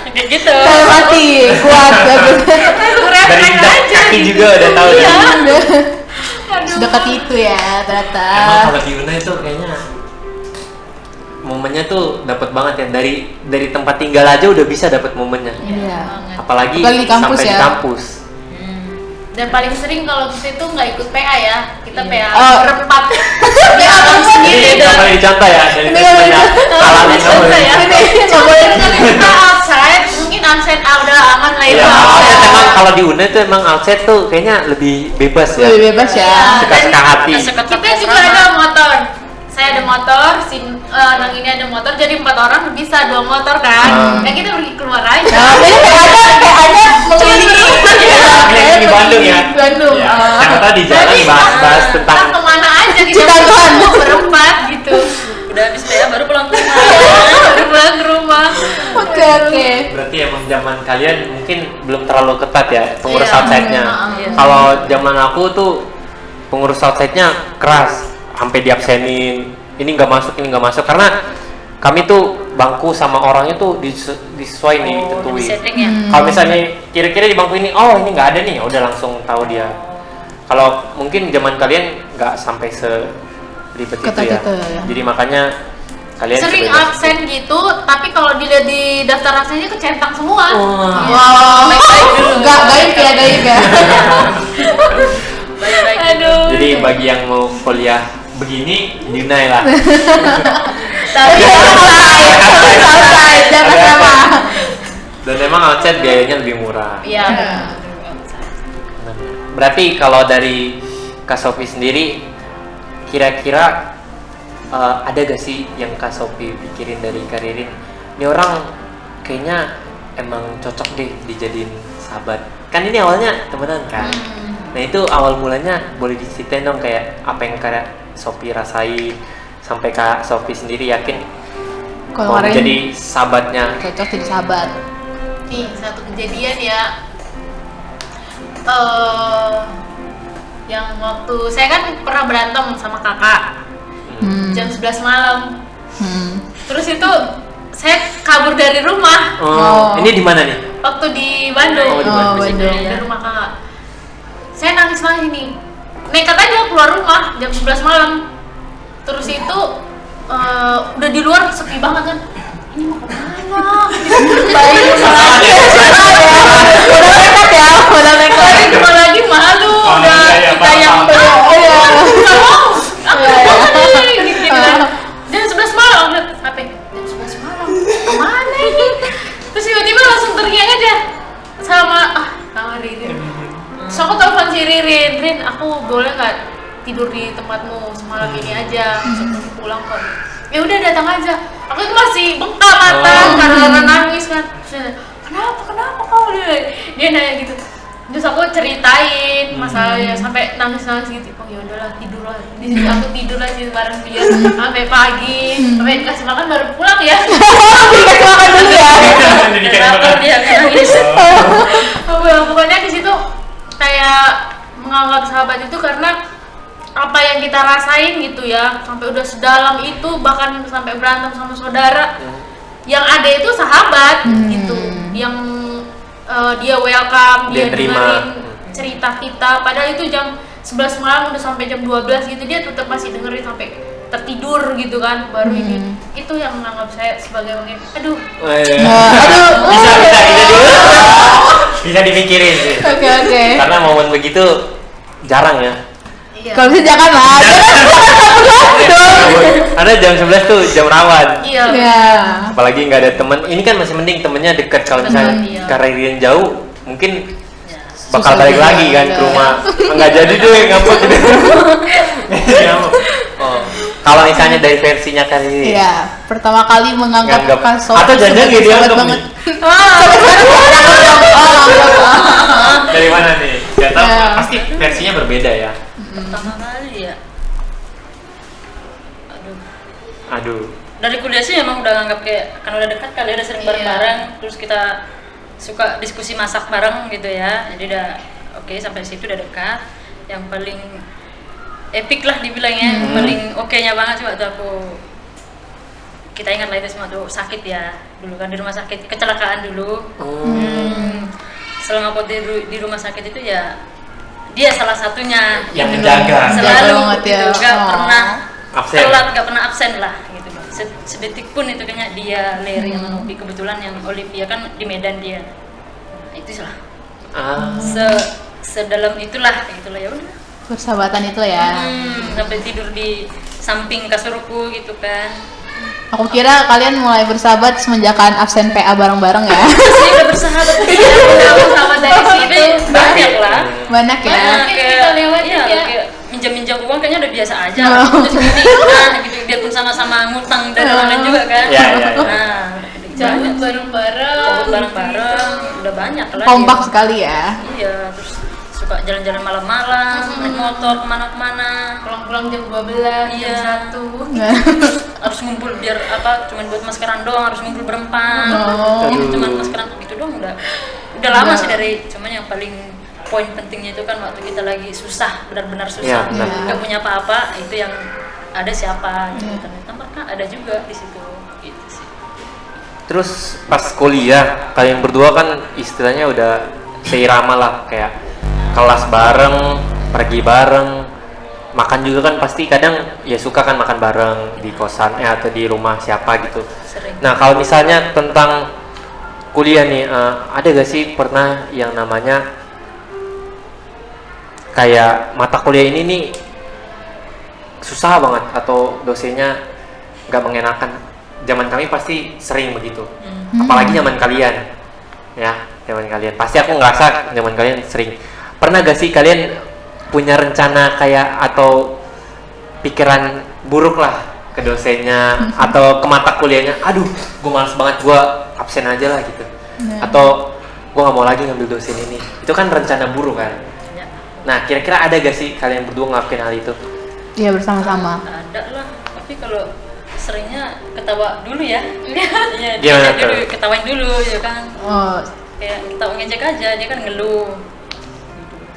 Kayak gitu. Mati, kuat, bagus. Dari kaki juga udah tahu. Iya. Ya. Sedekat itu ya ternyata. Emang kalau di Una itu kayaknya momennya tuh dapat banget ya, dari tempat tinggal aja udah bisa dapat momennya. Iya. Apalagi Apalagi di kampus sampai di ya. kampus. Dan paling sering kalau kita itu nggak ikut PA ya, kita PA Oh. berempat. PA kamu sendiri. Ini nggak boleh dicontoh ya dari Ini nggak boleh banyak alami nggak boleh. ya. Ini nggak boleh. Kita outside, mungkin outside udah aman lah itu. Ya, outside emang kalau di Una itu emang outside tuh kayaknya lebih bebas ya. Lebih bebas ya. Suka-suka hati. Kita juga ada motor. Saya ada motor, si orang ini ada motor, jadi 4 orang bisa 2 motor kan. Ya kita pergi keluar aja. Nah, ini ada mengelilingi. Ini di Bandung ya. Di Bandung. Ya, siapa tahu di jalan Jadi, bahas kita tentang kemana aja kita Citangan. berempat gitu. Udah habis PA baru pulang ke rumah. Baru pulang ke rumah. Oke. berarti emang zaman kalian mungkin belum terlalu ketat ya pengurus Iya. outside-nya. Iya. Kalau zaman aku tuh pengurus outside-nya keras, sampai diabsenin. Ini nggak masuk karena kami tuh bangku sama orangnya tuh disesuai nih Di ditentuin. setting ya. Kalau misalnya kira-kira di bangku ini, oh ini nggak ada nih, ya udah langsung tahu dia. Kalau mungkin zaman kalian nggak sampai seribet itu Ketat ya. itu ya. Jadi makanya kalian Sering sebebas- absen gitu, tapi kalau dilihat di daftar absennya kecentang semua. Wah. Wow. Baik-baik dulu. Enggak gaib ya, gaib ya. Baik-baik. Aduh. Jadi bagi yang mau kuliah begini, dinai lah. Tapi outside, jangan sama. Dan emang outside biayanya lebih murah. Iya. Berarti kalau dari Kak Sofi sendiri, kira-kira ada gak sih yang Kak Sofi pikirin dari Karirin? Ini orang kayaknya emang cocok deh dijadiin sahabat. Kan ini awalnya temenan kan? Nah itu awal mulanya boleh diceritain dong kayak apa yang Kak Sofi rasain sampai Kak Sofi sendiri yakin Kalau mau kemarin jadi sahabatnya. cocok jadi sahabat. Nih, satu kejadian ya. Yang waktu saya kan pernah berantem sama kakak jam 11 malam. Terus itu saya kabur dari rumah Oh, ini di mana nih? waktu di Bandung. Oh, di Bandung. Bandung. Di rumah kakak. Saya nangis nih. Nekat aja keluar rumah jam 11 malam. Terus itu udah di luar sepi banget kan. Ini mau kemana? Bayi Udah nekat ya, udah nekat. Tapi cuma lagi malu, Oh, udah iya, kita yang paham. Iya. nggak mau, aku mau nih, gitu kan. Jam 11 malam, lihat HP, jam 11 malam, kemana ini? Terus tiba-tiba langsung teriak aja sama Ririn. Terus aku telepon si Ririn, aku boleh nggak tidur di tempatmu semalam ini aja, sebelum pulang kok. Ya udah datang aja. Aku itu masih bengkak mata karena nangis kan. Terus dia, kenapa kau dia nanya gitu. Terus aku ceritain masalahnya sampai nangis gitu. Oh ya udahlah tidur lah. Di situ aku tidur lah di bareng dia sampai pagi. Sampai dikasih makan baru pulang ya. Dikasih makan dulu ya. Jadi kayak Lapar makan. dia nangis. kita rasain gitu ya, sampai udah sedalam itu, bahkan sampai berantem sama saudara. Yang ada itu sahabat gitu, yang dia welcome, dia terima. dengerin cerita kita, padahal itu jam 11 malam udah sampai jam 12 gitu, dia tetap masih dengerin sampai tertidur gitu kan, baru ini. Itu yang menganggap saya sebagai mungkin aduh Bisa bisa dimikirin sih. Oke. Karena momen begitu jarang ya. iya. Kalau bisa jangan lah. Karena jam 11 tuh jam rawan. Iya. Ya. Apalagi nggak ada temen. Ini kan masih mending temennya dekat. Kalau misalnya Iya. Karirin jauh, mungkin bakal Susah balik juga, lagi kan iya. ke rumah. Nggak jadi deh, ngambek gitu. Ngambek. Oh. Kalau misalnya dari versinya Karirin, Iya, pertama kali menganggap Nganggap. Kaso Atau jangan sebagai dia sahabat anggap banget. dari mana nih? Gak tahu. Iya. Pasti versinya berbeda ya. Pertama kali ya. Aduh. Dari kuliah sih emang udah nganggap kayak kan udah dekat kali, udah sering bareng-bareng, terus kita suka diskusi masak bareng gitu ya, jadi udah oke, sampai situ udah dekat. Yang paling epic lah dibilangnya, yang paling oke-nya banget sih waktu kita ingat lah itu semua tuh sakit ya dulu kan, di rumah sakit kecelakaan dulu. Selama aku di rumah sakit itu ya dia salah satunya Yang menjaga. selalu banget ya. gitu, nggak Oh. pernah Absen. telat, nggak pernah absen lah gitu. Sedetik pun itu kayaknya dia Leri yang Nobi, kebetulan yang Olivia kan di Medan dia. Nah, itu lah. Ah. Sedalam itulah ya udah. Persahabatan itu ya. Sampai tidur di samping kasurku gitu kan. Aku kira kalian mulai bersahabat semenjakan absen PA bareng-bareng ya. Sih udah bersahabat Sama dari tapi banyak lah. Banyak ya. Banyak. kita lewatin iya, ya. kayak minjam uang kayaknya udah biasa aja. Oh. Terus gini, nah gitu biarpun sama-sama ngutang dan orang lain juga kan. Iya, iya. Nah, Cabut banyak. bareng-bareng. Cabut bareng-bareng, udah banyak lah. Kompak ya. sekali ya. Iya, terus suka jalan-jalan malam-malam, naik motor kemana-kemana. Pulang-pulang jam 12, Iya. jam 1. Harus ngumpul biar apa? Cuman buat maskeran doang, harus ngumpul berempat. Oh. Ini cuman maskeran gitu doang udah lama sih dari, cuman yang paling poin pentingnya itu kan waktu kita lagi susah, benar-benar susah, Iya, benar. nggak punya apa-apa, itu yang ada siapa gitu. Ternyata mereka ada juga di situ gitu sih. Terus pas kuliah kalian berdua kan istilahnya udah seirama lah, kayak kelas bareng, pergi bareng, makan juga kan pasti kadang ya suka kan makan bareng di kosan atau di rumah siapa gitu. Sering. Nah kalau misalnya tentang kuliah nih, ada gak sih pernah yang namanya kayak mata kuliah ini nih susah banget atau dosennya nggak mengenakan? Zaman kami pasti sering begitu, apalagi zaman kalian ya, zaman kalian pasti aku ngerasa zaman kalian sering. Pernah gak sih kalian punya rencana kayak atau pikiran buruk lah ke dosennya atau ke mata kuliahnya, aduh gue males banget, gue absen aja lah gitu, atau gue nggak mau lagi ngambil dosen ini? Itu kan rencana buruk kan. Ya, Nah, kira-kira ada gak sih kalian berdua ngelakuin hal itu? Iya, bersama-sama. ada lah, tapi kalau seringnya ketawa dulu ya. Iya, Gimana dulu tuh? ketawain dulu ya kan. Oh, Kayak kita ngejek aja, dia kan ngeluh.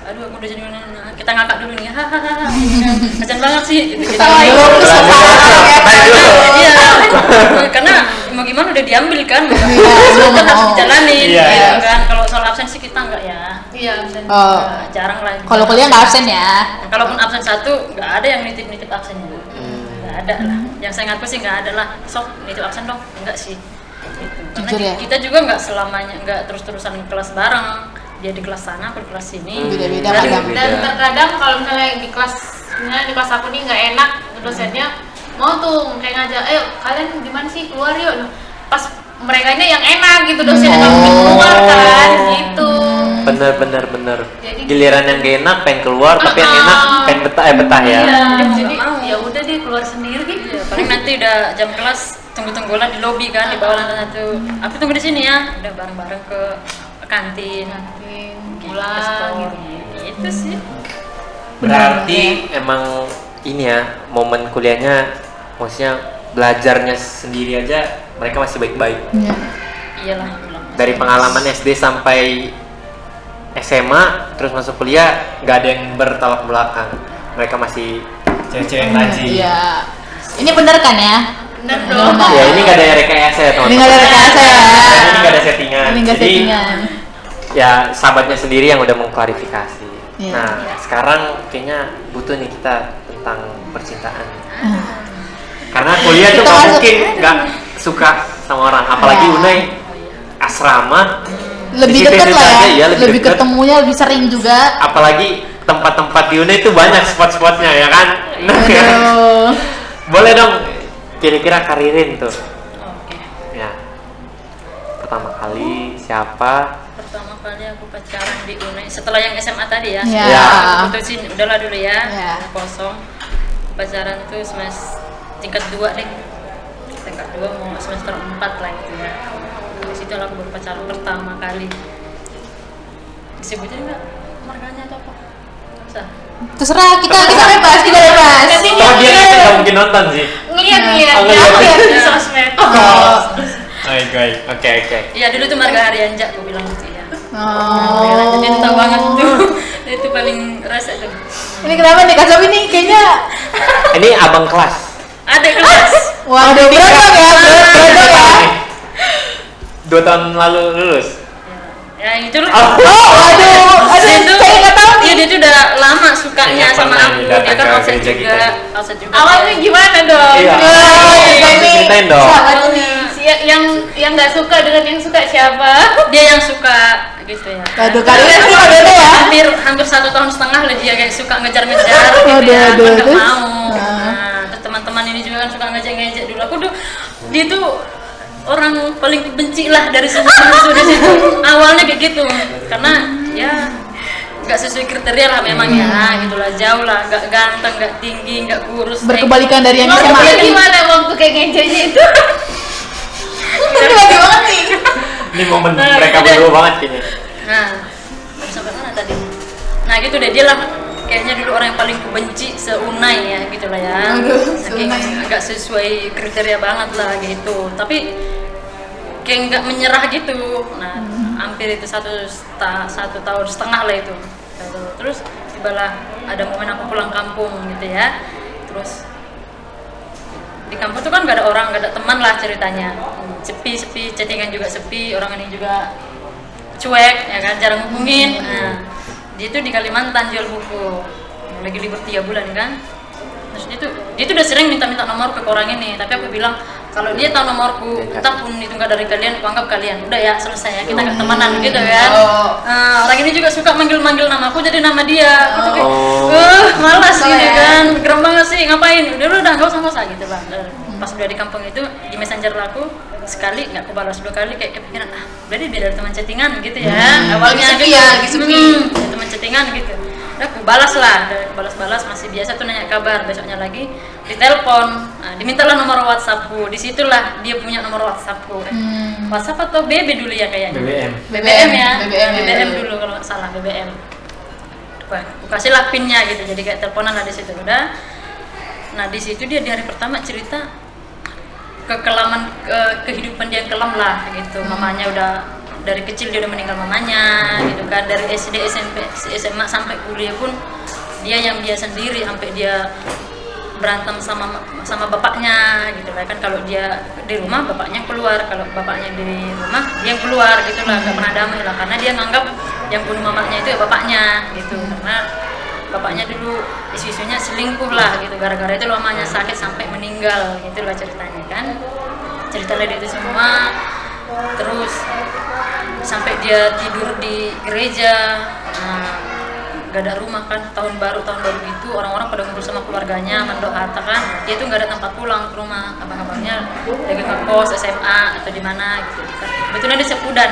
Aduh, aku udah jadi mana? Kita ngakak dulu nih, hahaha. Kasian banget sih. Gitu. ketawa dulu, terus Iya, karena mau gimana udah diambil kan, mau. kan harus dijalanin. Iya, Gitu iya. kan. Kalau soal absen sih kita enggak ya. Iya, absen. Oh, Jarang lah. kalau kuliah nggak absen ya? Kalaupun absen satu, nggak ada yang nitip absennya. Nggak ada lah. Yang saya ngaku sih nggak ada lah. Sok nitip absen dong, enggak sih. Gitu. Karena Jujur ya? kita juga nggak selamanya, nggak terus-terusan kelas bareng. Dia di kelas sana, aku di kelas sini. Beda-beda Dan- kadang. Dan terkadang kalau misalnya di kelas aku nih nggak enak, dosennya mau tuh kayak ngajak, ayo kalian gimana sih keluar yuk. Pas mereka ini yang enak gitu, dosennya nggak mungkin keluar kan gitu. Bener. Jadi- Giliran yang gak enak pengen keluar, tapi yang enak pengen betah ya. Iya, Dia jadi nggak mau. ya udah deh keluar sendiri. Iya, paling nanti udah jam kelas tunggu lah di lobi kan, di bawah lantai satu. Aku tunggu di sini ya, udah bareng-bareng ke kantin. Pulang. Itu sih. Berarti emang ini ya, momen kuliahnya, maksudnya belajarnya sendiri aja mereka masih baik-baik. Iya. Iyalah. Dari pengalaman SD sampai SMA terus masuk kuliah nggak ada yang bertolak belakang, mereka masih Cewek-cewek yang rajin. Iya. Ini bener kan ya? Bener dong. Ya ini nggak ada rekayasa ya teman-teman. Ini nggak ada rekayasa ya. Ini nggak ada settingan. Ini nggak Jadi, settingan. ya sahabatnya sendiri yang udah mengklarifikasi. Iya. Nah sekarang kayaknya butuh nih kita tentang percintaan. Karena kuliah tuh Kita nggak masuk- mungkin nggak suka sama orang, apalagi Ya. Unai asrama. Lebih Di situ dekat itu lah aja, ya. iya, lebih deket. ketemunya lebih sering juga. Apalagi tempat-tempat di Unai itu banyak spot-spotnya ya kan. Nah, Aduh. boleh dong kira-kira karirin tuh. Oke. Ya. Pertama kali siapa? Pertama kali aku pacaran di UNER setelah yang SMA tadi ya. Ya. Ya. Aku putusin udahlah dulu ya. Ya. Kosong. Pacaran tuh tingkat 2 deh. Tingkat 2 mau semester 4 lah gitu ya. Di situ aku baru pacaran pertama kali. Disebutin enggak marganya atau apa? Nggak usah. Terserah kita bebas, kita bebas. Oh dia nggak mungkin nonton sih. Ngeliat-ngeliat, Oh, ya aku ngeliat. lihat di sosmed. Oh. Baik. Oke. Iya dulu tuh marga Harianja aku bilang gitu ya. Oh. Jadi tahu banget tuh. Itu paling rasa tuh. Ini kenapa nih Kak Sofi nih kayaknya Ini abang kelas. Ada kelas. waduh berontak ya, berontak ya. 2 tahun lalu lulus. Ya itu loh. Aduh, Dia tuh, saya nggak tahu nih. dia tuh udah lama sukanya Kayaknya sama pernah aku. datang Dia kan ke offset gereja juga, kita. offset juga. Awalnya gimana dong? Iya. ini Ceritain dong. sahabat Oh, nih. yang nggak suka dengan yang suka siapa? Dia yang suka gitu ya. Aduh, kalian sih ada ya. Hampir 1,5 tahun lah dia kayak suka ngejar-ngejar gitu Aduh, ya. aduh, Aku nggak terus? mau. Nah. Nah, terus teman-teman ini juga kan suka ngejek-ngejek dulu. Aku tuh dia tuh orang paling benci lah dari semua musuh di situ. Awalnya kayak gitu, karena ya nggak sesuai kriteria lah memang ya, gitulah jauh lah, nggak ganteng, nggak tinggi, nggak kurus. Berkebalikan dari yang Maksudnya SMA. gimana waktu kayak ngejeknya itu? Ini lagi banget nih. Ini momen Nah, mereka gitu deh. berdua banget kayaknya. Nah, sampai mana tadi? Nah gitu deh, dia lah kayaknya dulu orang yang paling kubenci seunai ya gitu lah ya. Aduh, Saking seunai. agak sesuai kriteria banget lah gitu. Tapi kayak nggak menyerah gitu. Nah, hampir itu satu tahun setengah lah itu. Terus tibalah ada momen aku pulang kampung gitu ya. Terus di kampung tuh kan gak ada orang, gak ada teman lah ceritanya. Sepi, chattingan juga sepi, orang ini juga cuek ya kan, jarang hubungin. Nah, dia tuh di Kalimantan jual buku, lagi libur 3 bulan kan. Terus dia tuh udah sering minta nomor ke orang ini, tapi aku bilang kalau dia tahu nomorku, entah pun itu nggak dari kalian, aku anggap kalian udah ya selesai ya, kita nggak temanan gitu kan. Nah, orang ini juga suka manggil namaku jadi nama dia. Aku tuh kayak, malas Salah gitu ya. kan, gerem banget sih, ngapain? Udah nggak usah gitu lah. Pas udah di kampung itu di messenger aku sekali nggak aku balas, 2 kali kayak kepikiran berarti biar dari teman chattingan gitu ya. Awalnya lagi sepi gitu. ya, lagi sepi. Dari teman chattingan gitu. Udah aku balas lah, balas masih biasa tuh nanya kabar, besoknya lagi ditelepon, nah, dimintalah nomor WhatsAppku, disitulah dia punya nomor WhatsAppku. WhatsApp atau BB dulu ya kayaknya. BBM ya, BBM dulu kalau nggak salah BBM. Wah, aku kasih lah pinnya gitu, jadi kayak teleponan lah di situ udah. Nah di situ dia di hari pertama cerita kekelaman, kehidupan dia yang kelam lah gitu. Mamanya udah dari kecil dia udah meninggal mamanya gitu kan, dari SD SMP SMA sampai kuliah pun dia yang sendiri, sampai dia berantem sama bapaknya gitu lah kan. Kalau dia di rumah bapaknya keluar, kalau bapaknya di rumah dia yang keluar gitu lah, nggak pernah damai lah karena dia nganggap yang bunuh mamanya itu ya bapaknya gitu, karena bapaknya dulu isu-isunya selingkuh lah gitu, gara-gara itu mamanya sakit sampai meninggal gitu lah ceritanya kan. Ceritanya dia itu semua, terus sampai dia tidur di gereja. Nah, gak ada rumah kan, tahun baru gitu orang-orang pada ngumpul sama keluarganya mendoa kan, dia tuh gak ada tempat pulang ke rumah, abang-abangnya lagi ngekos SMA atau di mana gitu kan. Betulnya di Sepudan,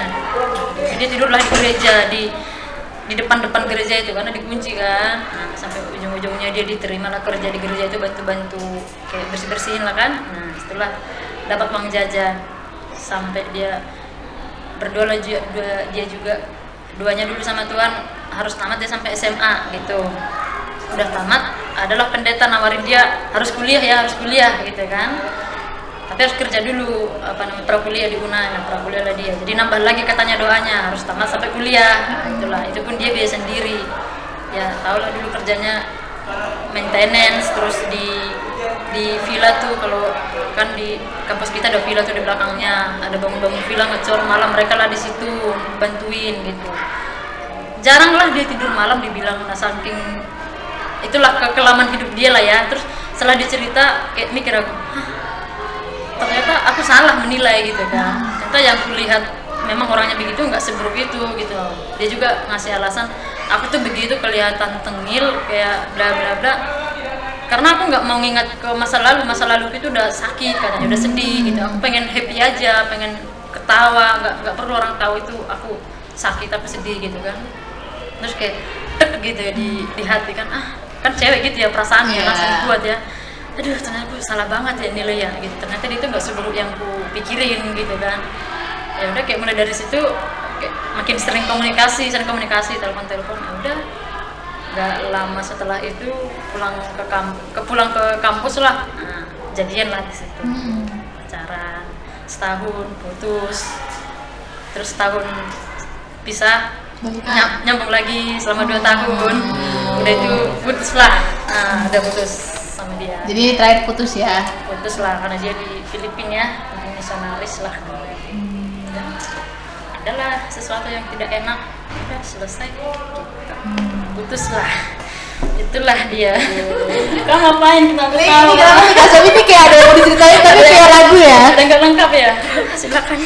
dia tidurlah di gereja, di depan gereja itu karena dikunci kan. Nah, sampai ujung-ujungnya dia diterima lah kerja di gereja itu, bantu-bantu kayak bersih-bersihin lah kan. Nah setelah dapat uang jajan sampai dia berdoa lah dia juga duanya dulu sama Tuhan harus tamat dia sampai SMA gitu. Udah tamat adalah pendeta nawarin dia harus kuliah gitu kan, tapi harus kerja dulu prakuliah di UNAI. Nah prakuliah lah dia, jadi nambah lagi katanya doanya harus tamat sampai kuliah. Nah, itulah, itu pun dia biaya sendiri ya, tau lah dulu kerjanya maintenance, terus di villa tuh, kalau kan di kampus kita ada villa tuh di belakangnya, ada bangun-bangun villa ngecor malam, mereka lah di situ bantuin gitu. Jarang lah dia tidur malam dibilang, nah saking itulah kekelaman hidup dia lah ya. Terus setelah dia cerita kayak mikir aku, ternyata aku salah menilai gitu kan. Ternyata yang kulihat memang orangnya begitu, nggak seburuk itu gitu. Dia juga ngasih alasan, aku tuh begitu kelihatan tengil kayak bla bla bla karena aku nggak mau ngingat ke masa lalu itu udah sakit katanya, udah sedih gitu. Aku pengen happy aja, pengen ketawa, nggak perlu orang tahu itu aku sakit tapi sedih gitu kan. Terus kayak tek gitu ya di hati kan, kan cewek gitu ya perasaannya langsung kuat ya. Aduh, ternyata aku salah banget ya nilai ya gitu. Ternyata dia itu nggak seburuk yang ku pikirin gitu kan. Ya udah kayak mulai dari situ kayak makin sering komunikasi, telepon ya udah. Gak lama setelah itu pulang ke kampus lah, jadian lah di situ. Pacaran setahun, putus, terus setahun pisah, nyambung lagi selama 2 tahun. Udah itu putus lah, udah putus sama dia. Jadi terakhir putus ya? Putus lah karena dia di Filipina ya, misionaris lah. Adalah sesuatu yang tidak enak, udah selesai gitu. Putus lah, itulah dia. Kamu ngapain kita ketawa? Ini Kak Sofi ini kayak ada yang mau diceritain tapi kayak lagu ya? Ada nggak lengkap ya? Silakan.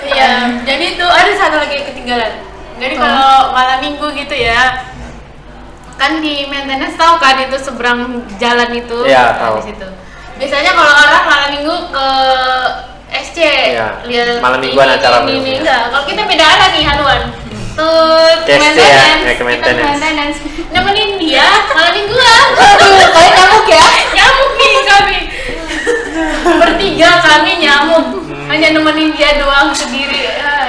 Iya, jadi itu ada satu lagi yang ketinggalan. Jadi kalau malam minggu gitu ya, kan di maintenance tahu kan itu seberang jalan itu. Iya, tahu. Di situ. Biasanya kalau orang malam minggu ke SC, Iya, lihat malam mingguan acara ini minggu. enggak. Kalau kita beda arah nih haluan. Tuh, Ke SC ya, ke kita maintenance. maintenance. Nemenin dia malam mingguan. Kalian nyamuk ya? Nyamuk nih kami. Bertiga kami nyamuk. Hanya nemenin dia doang sendiri.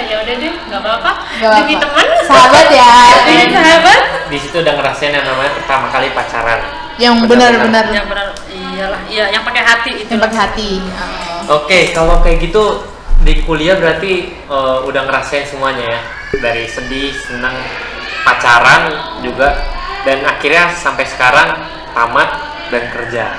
Ya udah deh, nggak apa-apa. Jadi teman. Sahabat ya? Jadi sahabat. Di situ udah ngerasain yang namanya pertama kali pacaran. Yang benar-benar Yang benar, iyalah, iya yang pakai hati itu. yang pakai hati. Oke, kalau kayak gitu di kuliah berarti udah ngerasain semuanya ya, dari sedih, senang, pacaran juga, dan akhirnya sampai sekarang tamat dan kerja.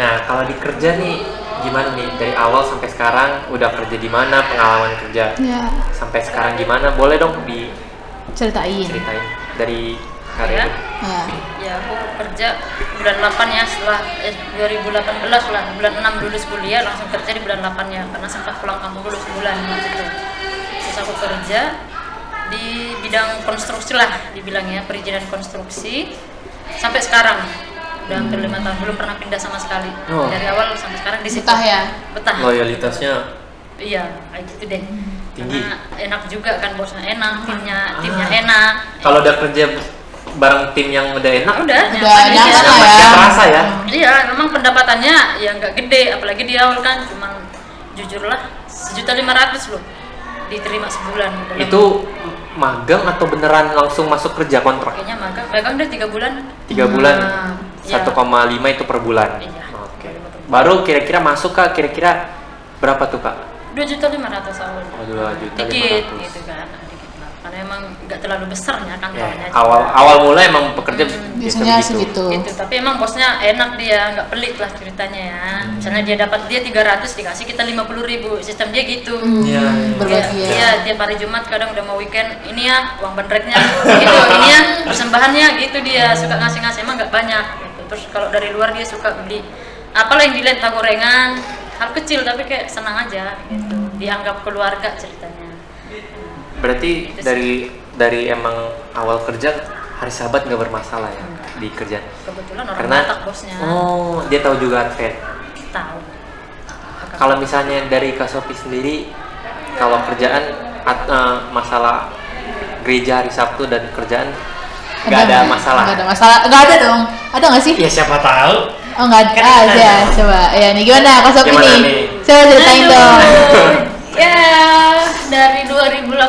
Nah, kalau di kerja nih gimana nih, dari awal sampai sekarang udah kerja di mana, pengalaman kerja Ya, sampai sekarang gimana, boleh dong diceritain ceritain. dari karir. Ya. Ya. Ya, aku kerja bulan 8 ya, setelah 2018 lah, bulan 6 lulus kuliah langsung kerja di bulan 8 ya, karena sempat pulang kampung dulu sebulan gitu. Terus aku kerja di bidang konstruksi lah, dibilangnya perizinan konstruksi sampai sekarang. Udah hampir 5 tahun, belum pernah pindah sama sekali. Oh. Dari awal sampai sekarang di situ. Betah ya? Betah. Loyalitasnya Iya, kayak gitu deh. tinggi. Karena enak juga kan, bosnya enak, timnya enak. Kalau udah kerja bareng tim yang udah enak, Udah nyaman aja. lah ya. makin terasa ya. Iya, memang pendapatannya ya nggak gede, apalagi di awal kan cuma jujur lah 1.500.000 loh diterima sebulan. Dalam- Itu magang atau beneran langsung masuk kerja kontrak? kayaknya magang udah 3 bulan. 3 bulan, Iya. 1,5 itu per bulan. Iya. Oke. Baru kira-kira masuk Kak, kira-kira berapa tuh Kak? 2.500.000 awal. Oh, 2.500.000. Dikit gitu kan, dikit lah. Karena emang nggak terlalu besarnya Ya, kantornya. awal mulai emang pekerja Biasanya biasa begitu. segitu. Gitu, tapi emang bosnya enak, dia nggak pelit lah ceritanya ya. Misalnya dia dapat 300 dikasih kita 50.000, sistem dia gitu. Iya. Berbagi ya. Iya, tiap hari Jumat kadang udah mau weekend, ini ya uang bandreknya gitu, ini ya persembahannya gitu, dia suka ngasih-ngasih, emang nggak banyak gitu. Terus kalau dari luar dia suka beli apalah yang dilihat, tahu gorengan, hal kecil tapi kayak senang aja gitu, dianggap keluarga ceritanya. Berarti dari emang awal kerja hari Sabat nggak bermasalah ya di kerjaan. Kebetulan orang Karena Batak bosnya. oh, dia tahu juga Advent. Tahu. Kalau misalnya dari Kak Sophie sendiri, kalau kerjaan masalah gereja hari Sabtu dan kerjaan nggak ada masalah. Nggak ada masalah. Nggak ada dong. Ada nggak sih? Ya siapa tahu. Oh nggak ada aja. Coba. Ya nih gimana Kak Sofi Gimana nih? nih? Coba ceritain dong. Ya, dari 2018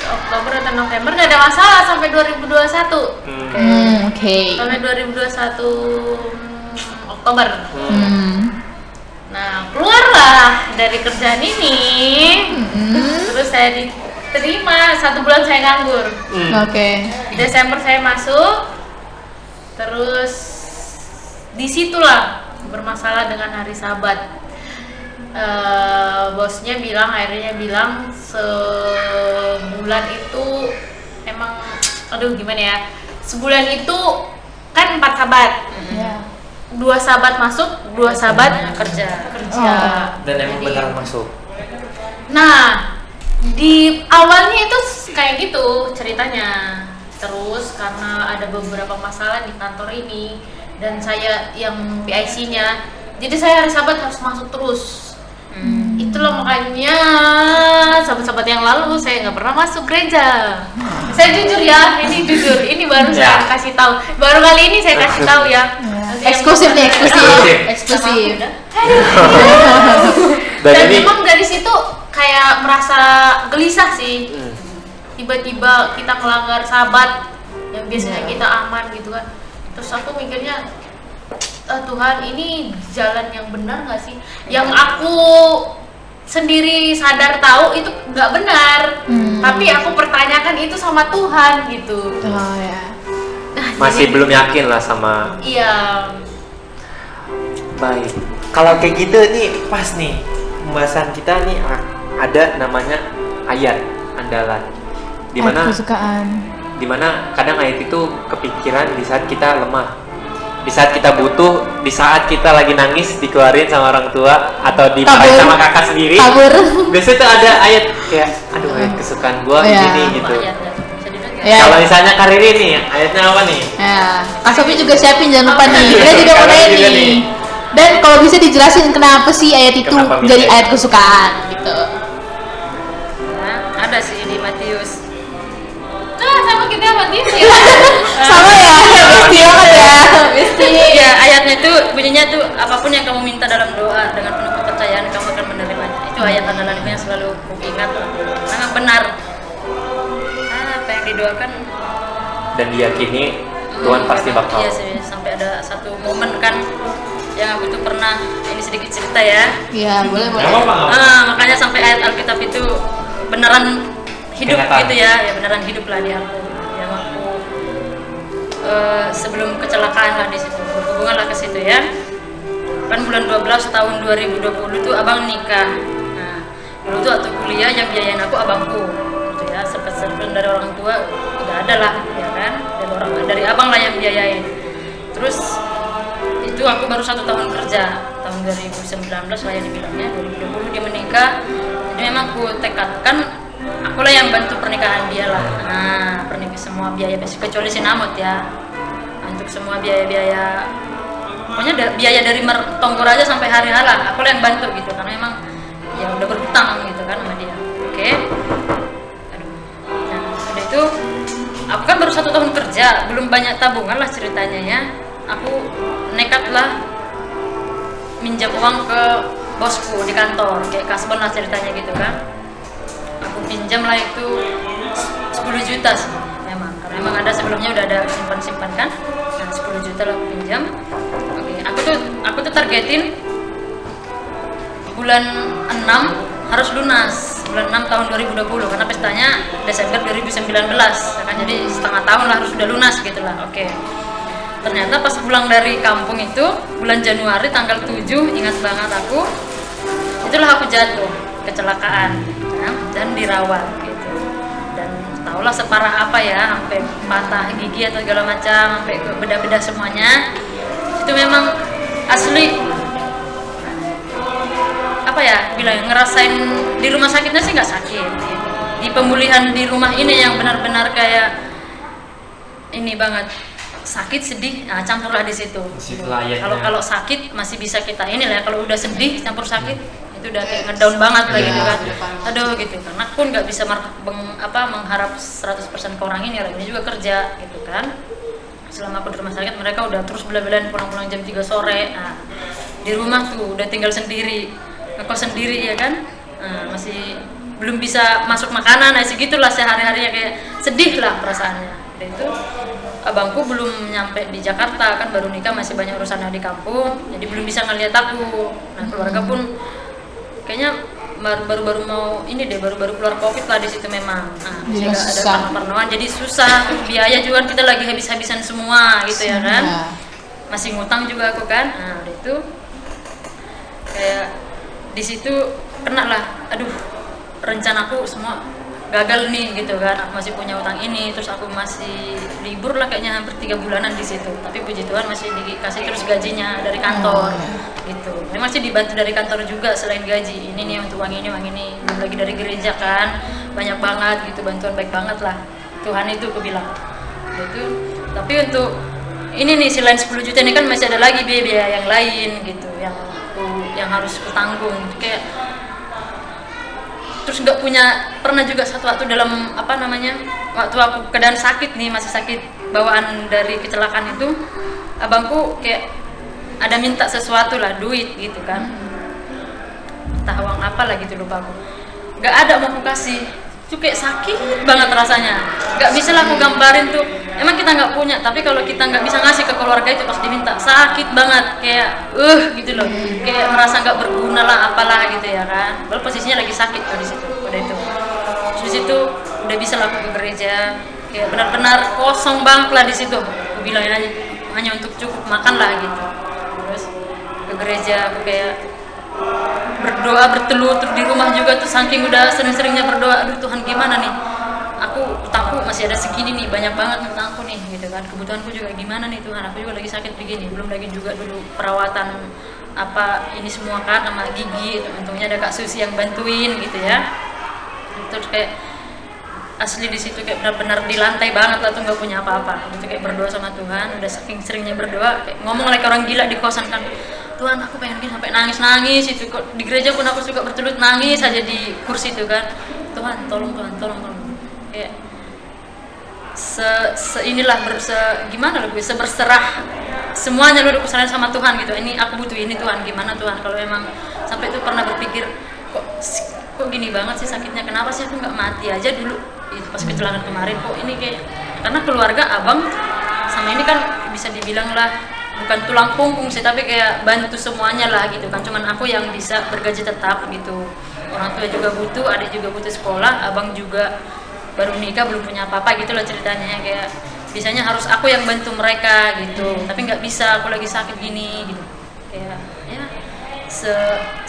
Oktober atau November nggak ada masalah sampai 2021. Oke. Sampai 2021 Oktober. Nah, keluarlah dari kerjaan ini. Terus saya diterima, 1 bulan saya nganggur. Oke. Desember saya masuk. Terus disitulah bermasalah dengan hari Sabat. Bosnya bilang, akhirnya bilang sebulan itu emang, aduh gimana ya, sebulan itu kan 4 Sabat, Ya. 2 Sabat masuk, 2 Sabat kerja. Dan emang Jadi- benar masuk. Nah, di awalnya itu kayak gitu ceritanya. Terus karena ada beberapa masalah di kantor ini dan saya yang PIC-nya, jadi saya hari Sabat harus masuk terus. Itulah makanya sahabat-sahabat yang lalu saya nggak pernah masuk gereja. Saya jujur ya, ini jujur, ini baru saya Ya. kasih tahu. Baru kali ini saya kasih tahu ya. Nanti yang- Eksklusif nih, eksklusif. Dan Dan ini memang dari situ kayak merasa gelisah sih. Tiba-tiba kita melanggar Sabat yang biasanya kita aman gitu kan. Terus aku mikirnya, Tuhan, ini jalan yang benar nggak sih? Yang aku sendiri sadar tahu itu nggak benar, tapi aku pertanyakan itu sama Tuhan gitu. Oh ya. Nah, masih jadi- belum yakin lah sama. Iya. Baik. Kalau kayak gitu nih pas nih pembahasan kita nih ada namanya ayat andalan. Ayat kesukaan. Dimana kadang ayat itu kepikiran di saat kita lemah, di saat kita butuh, di saat kita lagi nangis dikeluarin sama orang tua atau dimarahin Kabur. sama kakak sendiri. Kabur. Biasanya tuh ada ayat kayak aduh ayat kesukaan gua Iya. gini gitu. Apa ayatnya? Bisa dibilang Ya. Kalau misalnya karir ini ayatnya apa nih? Ya, Kak Sofi juga siapin jangan lupa nih. Kita juga Kak mau Sofi nanya juga nih. nih. Dan kalau bisa dijelasin kenapa sih ayat itu Kenapa jadi milih? ayat kesukaan gitu. Nah, ada sih di Matius. Nah, sama kita mati ya. Sama ya, besti banget ya. Besti. Ya, ayatnya itu bunyinya tuh apapun yang kamu minta dalam doa dengan penuh kepercayaan kamu akan menerimanya. Itu ayat andalan itu yang selalu ku ingat. Memang benar. Apa yang didoakan Dan diyakini Tuhan pasti bakal. Iya sih, sampai ada satu momen kan yang aku tuh pernah, ini sedikit cerita ya. Iya, boleh boleh. Nggak apa-apa. Makanya sampai ayat Alkitab itu beneran hidup Kenyataan. gitu ya beneran hidup lah di aku. Yang aku sebelum kecelakaan lah di situ, berhubungan lah ke situ ya. Kan bulan 12 tahun 2020 tuh abang nikah. Nah, dulu tuh waktu kuliah yang biayain aku abangku, gitu ya. Sepet-sepet dari orang tua nggak ada lah, ya kan? Dari abang lah yang biayain. Terus itu aku baru 1 tahun kerja, tahun 2019 lah yang dibilangnya, 2020 dia menikah. Jadi memang aku tekadkan akulah yang bantu pernikahan dia lah. Nah, semua biaya kecuali sinamot ya. Untuk semua biaya-biaya, pokoknya biaya dari tonggor aja sampai hari hala, akulah yang bantu gitu karena memang ya udah berhutang gitu kan sama dia. Oke. Aduh. Nah, udah itu aku kan baru 1 tahun kerja, belum banyak tabungan lah ceritanya ya. Aku nekat lah minjam uang ke bosku di kantor, kayak kasbon lah ceritanya gitu kan. Aku pinjam lah itu 10 juta sih memang, karena memang ada sebelumnya udah ada simpan kan. Nah 10 juta lah aku pinjam. Oke, aku tuh targetin bulan 6 harus lunas, bulan 6 tahun 2020 karena pestanya Desember 2019 kan, jadi setengah tahun lah harus udah lunas gitu lah. Oke. Ternyata pas pulang dari kampung itu bulan Januari tanggal 7, ingat banget aku, itulah aku jatuh kecelakaan ya, dan dirawat gitu. Dan tahulah separah apa ya, sampai patah gigi atau segala macam, sampai ke bedah-bedah semuanya. Itu memang asli apa ya, bilang ngerasain di rumah sakitnya sih nggak sakit gitu. Di pemulihan di rumah ini yang benar-benar kayak ini banget, sakit sedih, nah campurlah di situ. Disitulah ayatnya. Kalau sakit masih bisa kita ini lah, kalau udah sedih campur sakit itu udah kayak ngedown banget lah gitu kan. Aduh gitu, karena pun nggak bisa mengharap 100% ke orang ini, orang ini juga kerja gitu kan. Selama aku di rumah sakit mereka udah terus bela-belain pulang-pulang jam 3 sore. Nah, di rumah tuh udah tinggal sendiri, ngekos sendiri ya kan. Nah, masih belum bisa masuk makanan, nah segitulah sehari-harinya, kayak sedih lah perasaannya. Dan itu abangku belum nyampe di Jakarta kan, baru nikah, masih banyak urusannya di kampung, jadi belum bisa ngeliat aku. Nah keluarga pun kayaknya baru mau ini deh, baru keluar covid lah di situ memang. Nah, Jadi ada susah. parno-parnoan, jadi susah. Biaya juga kita lagi habis-habisan semua gitu ya kan. Iya. Masih ngutang juga aku kan. Nah, udah itu kayak di situ kena lah. Aduh, rencanaku semua gagal nih gitu kan. Aku masih punya utang ini, terus aku masih libur lah kayaknya hampir 3 bulanan di situ. Tapi puji Tuhan masih dikasih terus gajinya dari kantor gitu. Memang masih dibantu dari kantor juga selain gaji. Ini nih untuk uang ini, belum lagi dari gereja kan. Banyak banget gitu, bantuan baik banget lah. Tuhan itu aku bilang. Gitu. Tapi untuk ini nih selain 10 juta ini kan masih ada lagi biaya yang lain gitu yang harus kutanggung. Kayak terus nggak punya, pernah juga satu waktu dalam waktu aku keadaan sakit nih, masih sakit bawaan dari kecelakaan itu, abangku kayak ada minta sesuatu lah, duit gitu kan, entah uang apa lah gitu, lupa aku. Nggak ada mau aku kasih, itu kayak sakit banget rasanya. Nggak bisa lah aku gambarin tuh, emang kita nggak punya, tapi kalau kita nggak bisa ngasih ke keluarga itu pas diminta, sakit banget, kayak gitu loh, kayak merasa nggak berguna lah apalah gitu ya kan. Padahal posisinya lagi sakit tuh di situ, udah itu. Terus di situ udah bisa lah aku ke gereja, kayak benar-benar kosong banget lah di situ. Aku bilang hanya untuk cukup makan lah gitu. Terus ke gereja aku kayak berdoa bertelut di rumah juga tuh, saking udah sering-seringnya berdoa, aduh Tuhan gimana nih, aku utangku masih ada segini nih, banyak banget utangku nih gitu kan, kebutuhanku juga gimana nih Tuhan, aku juga lagi sakit begini, belum lagi juga dulu perawatan apa ini semua kan sama gigi, untungnya ada Kak Susi yang bantuin gitu ya. Terus kayak asli di situ kayak benar-benar di lantai banget lah tuh, nggak punya apa-apa gitu, kayak berdoa sama Tuhan, udah saking seringnya berdoa, kayak ngomong like orang gila di kosan kan, Tuhan aku pengen sampai nangis itu kok, di gereja pun aku suka bertelut nangis aja di kursi itu kan, Tuhan tolong kayak inilah gimana loh gue, berserah semuanya lo udah kuserahin sama Tuhan gitu. Ini aku butuh ini Tuhan, gimana Tuhan, kalau emang sampai itu pernah berpikir kok gini banget sih sakitnya, kenapa sih aku nggak mati aja dulu itu pas kecelakaan kemarin, kok ini kayak, karena keluarga abang sama ini kan bisa dibilang lah bukan tulang punggung sih, tapi kayak bantu semuanya lah gitu kan, cuman aku yang bisa bergaji tetap gitu. Orang tua juga butuh, adik juga butuh sekolah, abang juga baru nikah belum punya apa-apa gitu loh ceritanya, kayak bisanya harus aku yang bantu mereka gitu, tapi nggak bisa, aku lagi sakit gini gitu, kayak ya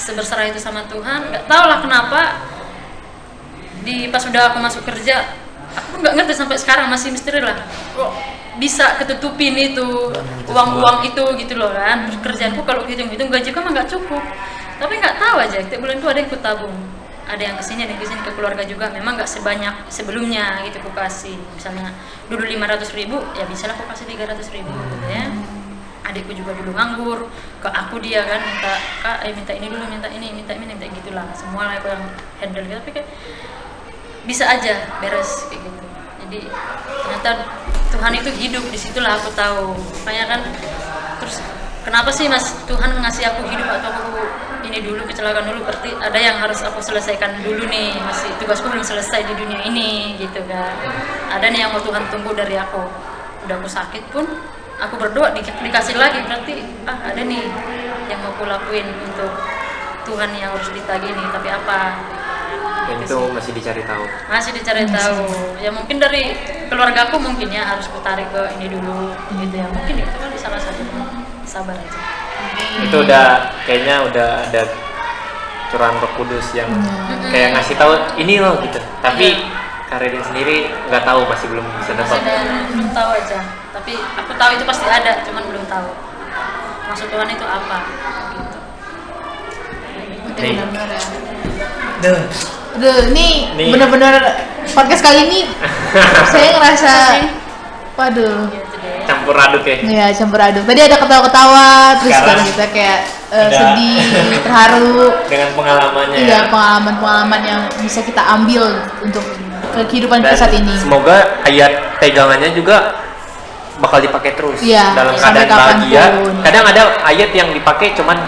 seberserah itu sama Tuhan. Nggak tahu lah kenapa pas udah aku masuk kerja, aku nggak ngerti sampai sekarang, masih misteri lah kok bisa ketutupin itu uang-uang itu gitu loh kan. Terus kerjaanku kalau hitung-hitung gaji kan nggak cukup, tapi nggak tahu aja tiap bulan itu ada yang kutabung, ada yang kesini, ada yang kesini, ke keluarga juga. Memang nggak sebanyak sebelumnya gitu aku kasih, misalnya dulu 500.000 ya bisa lah aku kasih 300.000 gitu ya. Adikku juga dulu nganggur, ke aku dia kan minta, Kak minta ini dulu, minta ini gitulah, semua lah aku yang handle gitu. Tapi kayak bisa aja beres kayak gitu. Jadi ternyata Tuhan itu hidup, disitulah aku tahu. Makanya kan terus kenapa sih Mas Tuhan ngasih aku hidup atau aku ini dulu kecelakaan dulu, berarti ada yang harus aku selesaikan dulu nih, masih tugasku belum selesai di dunia ini gitu kan. Ada nih yang mau Tuhan tunggu dari aku, udah aku sakit pun aku berdoa dikasih lagi, berarti ada nih yang mau aku lakuin untuk Tuhan yang harus ditagih nih, tapi apa itu masih dicari tahu. Masih dicari tahu. Ya mungkin dari keluargaku mungkin ya harus kutarik ke ini dulu gitu ya. Mungkin itu kan salah satu, sabar aja. Itu kayaknya udah ada curahan Roh Kudus yang kayak ngasih tahu ini loh gitu. Tapi Karirin sendiri nggak tahu, masih belum bisa dapat. Belum tahu aja. Tapi aku tahu itu pasti ada, cuman belum tahu maksud Tuhan itu apa gitu. Benar-benar ya. Aduh, ini benar-benar podcast kali ini saya ngerasa, waduh, Campur aduk ya. Iya, campur aduk. Tadi ada ketawa-ketawa, terus sekarang kita kayak sedih, terharu. Dengan pengalamannya. Iya, pengalaman-pengalaman yang bisa kita ambil untuk kehidupan kita saat ini. Semoga ayat pegangannya juga bakal dipakai terus dalam keadaan bahagia. Kadang ada ayat yang dipakai cuman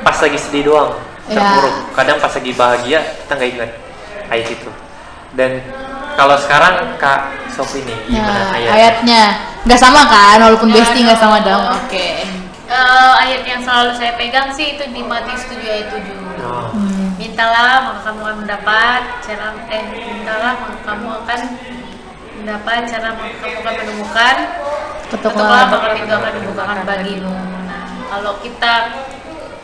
pas lagi sedih doang, terpuruk. Kadang pas lagi bahagia kita nggak ingat ayat itu. Dan kalau sekarang Kak Sofi nih gimana ayatnya? Nggak sama kan, walaupun Besti nggak sama dong. Oke. Ayat yang selalu saya pegang sih itu di Matius 7 ayat 7. mintalah maka kamu akan mendapat, mintalah maka kamu akan mendapat, maka kamu akan menemukan, ketuklah maka pintu akan dibukakan bagimu. Nah, kalau kita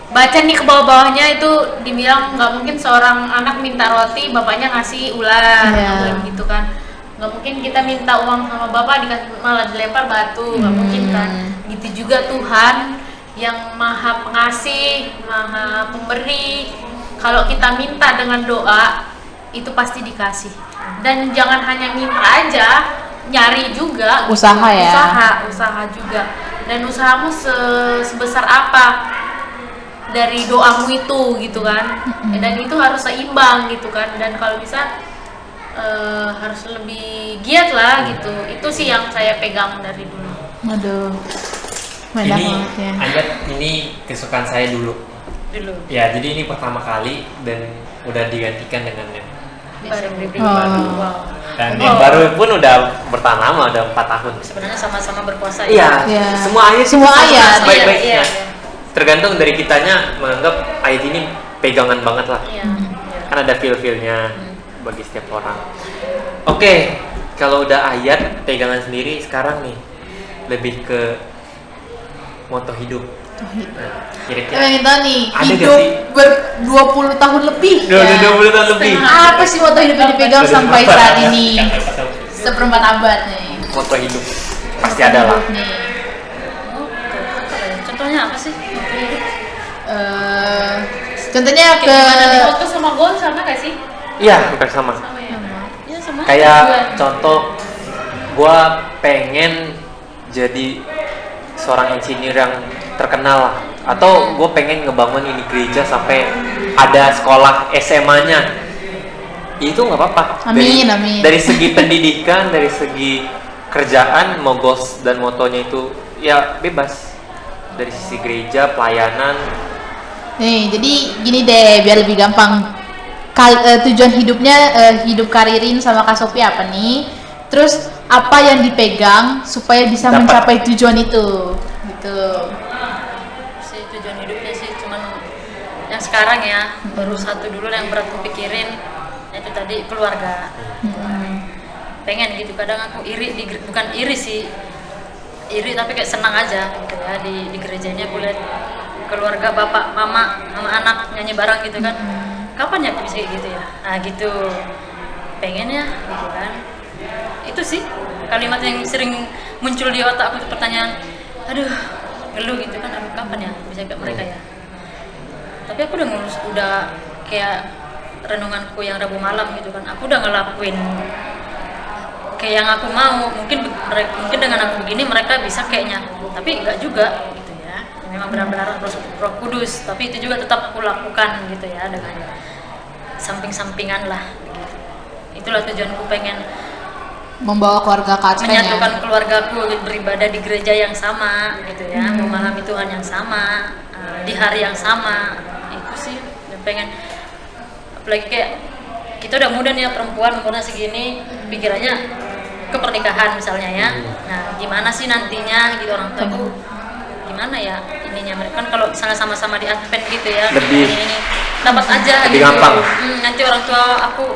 baca nih ke bawah-bawahnya itu dibilang nggak mungkin seorang anak minta roti bapaknya ngasih ular, gitu kan. Nggak mungkin kita minta uang sama bapak malah dilempar batu, nggak mungkin kan. Gitu juga Tuhan yang maha pengasih, maha pemberi. Kalau kita minta dengan doa itu pasti dikasih. Dan jangan hanya minta aja, nyari juga, Usaha ya. usaha juga. Dan usahamu sebesar apa dari doamu itu gitu kan. Dan itu harus seimbang gitu kan. Dan kalau bisa harus lebih giat lah gitu. Itu sih yang saya pegang dari dulu. Aduh. Banyak Ini banget ya. ayat ini kesukaan saya dulu. Ya, jadi ini pertama kali dan udah digantikan dengan yang Baru Oh. dan yang baru pun udah bertahan lama, udah 4 tahun. sebenarnya sama-sama berpuasa Iya, Iya. semua ayat Semua itu sama ayat. sebaik-baiknya. Iya. Tergantung dari kitanya menganggap ayat ini pegangan banget lah. Iya. Kan ada feel-feelnya bagi setiap orang. Oke, kalau udah ayat pegangan sendiri, sekarang nih lebih ke moto hidup. Nah, kira-kira Pengen tahu nih, Ada gak hidup sih? 20 tahun lebih udah ya. 20 tahun lebih. Apa sih moto hidup yang dipegang sampai saat ini? Moto Seperempat abad nih. hidup pasti ada lah. Hidup nih. Contohnya apa sih? Contohnya ke Gimana nih, foto sama goal sama gak sih? Iya, hampir sama. Sama ya. Ya sama. Kayak contoh, gua pengen jadi seorang engineer yang terkenal lah, atau gue pengen ngebangun ini gereja sampai ada sekolah SMA-nya. Itu nggak apa-apa. Amin, amin. Dari segi pendidikan, dari segi kerjaan, mau goals dan motonya itu ya bebas. Dari sisi gereja, pelayanan. nih, jadi gini deh biar lebih gampang. Tujuan hidupnya hidup Karirin sama Kak Sophie apa nih? Terus apa yang dipegang supaya bisa Dapat. mencapai tujuan itu? Gitu. Si tujuan hidupnya sih cuman yang sekarang ya, baru satu dulu yang berat aku pikirin, itu tadi keluarga. Pengen gitu, kadang aku iri bukan iri sih, iri tapi kayak senang aja gitu ya, di gerejanya aku lihat keluarga bapak mama sama anak nyanyi bareng gitu kan. Kapan ya aku bisa kayak gitu ya? Nah gitu, pengen ya gitu kan. Itu sih kalimat yang sering muncul di otak aku tuh, pertanyaan, aduh ngeluh gitu kan, aduh kapan ya bisa kayak mereka ya. Tapi aku udah kayak renunganku yang Rabu malam gitu kan, aku udah ngelakuin kayak yang aku mau. Mungkin dengan aku begini mereka bisa kayaknya, tapi enggak juga gitu ya. Memang benar-benar Roh Kudus, tapi itu juga tetap aku lakukan gitu ya, dengan samping-sampingan lah gitu. Itulah tujuanku, pengen Membawa keluarga ke Advent ya. menyatukan keluargaku beribadah di gereja yang sama gitu ya, memahami Tuhan yang sama, di hari yang sama. Itu sih, dan pengen, apalagi kayak kita udah muda nih ya, perempuan umurnya segini, pikirannya ke pernikahan misalnya ya. Nah gimana sih nantinya gitu, orang tuaku gimana ya ininya, mereka kan kalau misalnya sama-sama di Advent gitu ya, Lebih- ini dapat aja lebih gitu. gampang. Nanti orang tua aku,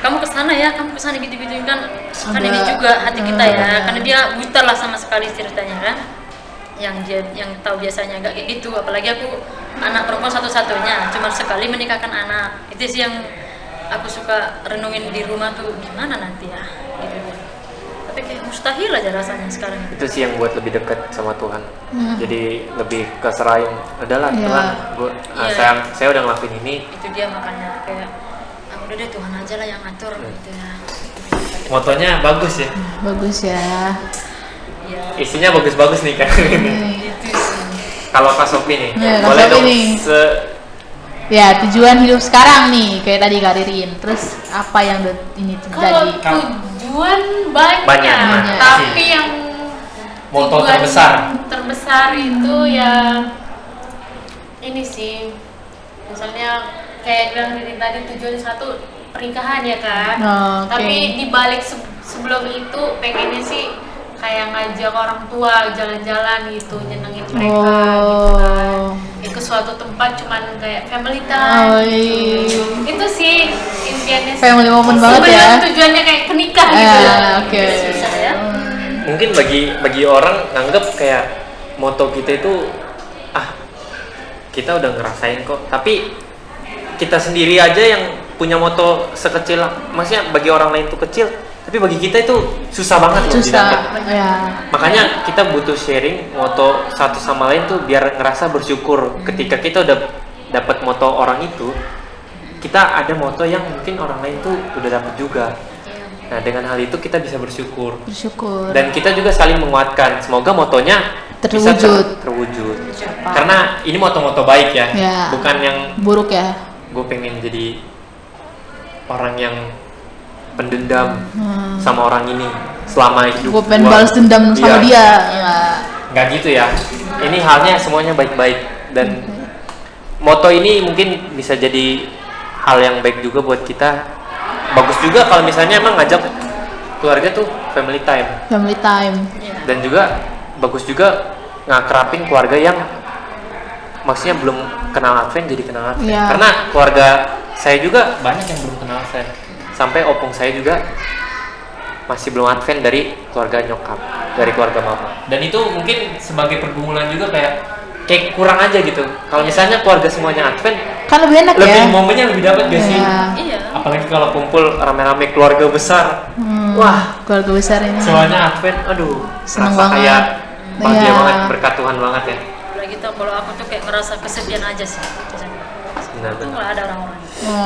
kamu kesana ya, kamu kesana gitu-gitu kan Ada- ini juga hati kita ya, karena dia buta lah sama sekali ceritanya kan, yang tahu biasanya nggak kayak gitu. Apalagi aku anak perempuan satu-satunya, cuma sekali menikahkan anak. Itu sih yang aku suka renungin di rumah tuh, gimana nanti ya gitu. Tapi kayak mustahil aja rasanya sekarang. Itu sih yang buat lebih dekat sama Tuhan. Jadi lebih keserahin, udahlah Iya. Tuhan, Iya. saya udah ngelakuin ini. Itu dia makanya kayak, udah deh Tuhan aja lah yang ngatur gitu ya. Motonya bagus ya, Bagus ya. Ya isinya bagus-bagus nih kan. itu sih. Kalau Kak Sophie nih, Iya, Kak boleh Sophie dong nih. Ya, tujuan hidup sekarang nih kayak tadi Karirin. Terus apa yang ini Kalau terjadi? tujuan banyak, Banyak. tapi yang Moto tujuan terbesar. itu ya ini sih, misalnya kayak bilang Ririn tadi, tujuan satu pernikahan ya kan. Oh, oke. Tapi dibalik sebelum itu pengennya sih kayak ngajak orang tua jalan-jalan gitu, nyenengin mereka gitu kan. ke suatu tempat cuman kayak family time. Oh, iya. Itu sih impiannya. Family moment banget ya. Sebenarnya tujuannya kayak ke nikah gitu. Oke. Bisa ya. Mungkin bagi orang nganggep kayak moto kita itu kita udah ngerasain kok, tapi kita sendiri aja yang punya moto sekecil, maksudnya bagi orang lain itu kecil, tapi bagi kita itu susah banget loh didapat. Ya. Makanya kita butuh sharing moto satu sama lain tuh biar ngerasa bersyukur ketika kita udah dapat moto orang itu, kita ada moto yang mungkin orang lain tuh udah dapat juga. Nah, dengan hal itu kita bisa bersyukur. Dan kita juga saling menguatkan. Semoga motonya bisa terwujud. Karena ini moto-moto baik ya, bukan yang buruk ya. Gue pengen jadi orang yang pendendam sama orang ini selama hidup. Gue pengen balas dendam sama dia. Nggak gitu ya. Ini halnya semuanya baik-baik, dan moto ini mungkin bisa jadi hal yang baik juga buat kita. Bagus juga kalau misalnya emang ngajak keluarga tuh family time. Dan juga bagus juga ngakrapin keluarga yang maksudnya belum kenal Advent jadi kenal Advent. Karena keluarga saya juga banyak yang belum kenal Advent. Sampai opung saya juga masih belum Advent dari keluarga nyokap, dari keluarga mama. Dan itu mungkin sebagai pergumulan juga kayak kurang aja gitu. Kalau misalnya keluarga semuanya Advent, kan lebih enak ya. Momennya lebih dapat gak sih? Iya. Apalagi kalau kumpul rame-rame keluarga besar. Wah, keluarga besar ini. Semuanya Advent, aduh, seneng rasa banget. kayak bahagia banget, berkat Tuhan banget ya. Udah gitu kalau aku tuh kayak ngerasa kesepian aja sih. Benar. Nggak ada orang-orang.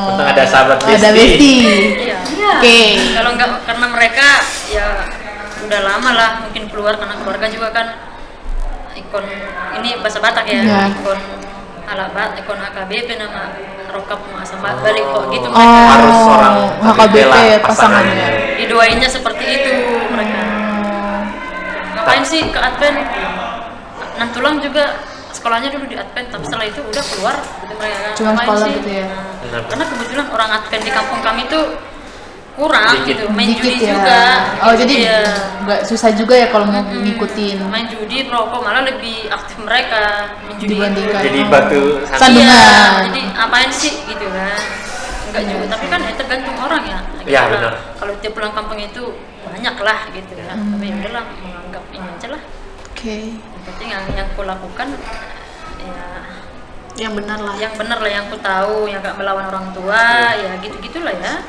Untung ada sahabat Ada bestie. Iya. Oke. Kalau nggak karena mereka ya udah lama lah mungkin keluar karena keluarga juga kan ikon ini bahasa Batak ya. Ikon alabat, ikon HKBP nama rokap sama balik kok gitu mereka. Harus orang HKBP pasangannya. Didoainnya seperti itu mereka. Ngapain sih ke Advent? Nantulang juga sekolahnya dulu di Advent, tapi setelah itu udah keluar gitu mereka. Cuma sekolah gitu ya. Karena kebetulan orang Advent di kampung kami tuh kurang gitu, main judi ya. juga. Oh jadi nggak susah juga ya kalau mau ngikutin. Main judi, perokok malah lebih aktif mereka main judi. Jadi batu sandungan. Iya, jadi apain sih gitu kan? Enggak juga, tapi kan ya tergantung orang ya. Iya benar. Kalau tiap pulang kampung itu banyak lah gitu ya. Tapi ya udahlah menganggap ini aja lah. Oke. Yang penting yang aku lakukan ya Yang benar lah. yang benar lah, yang aku tahu, yang gak melawan orang tua, ya gitu-gitulah ya.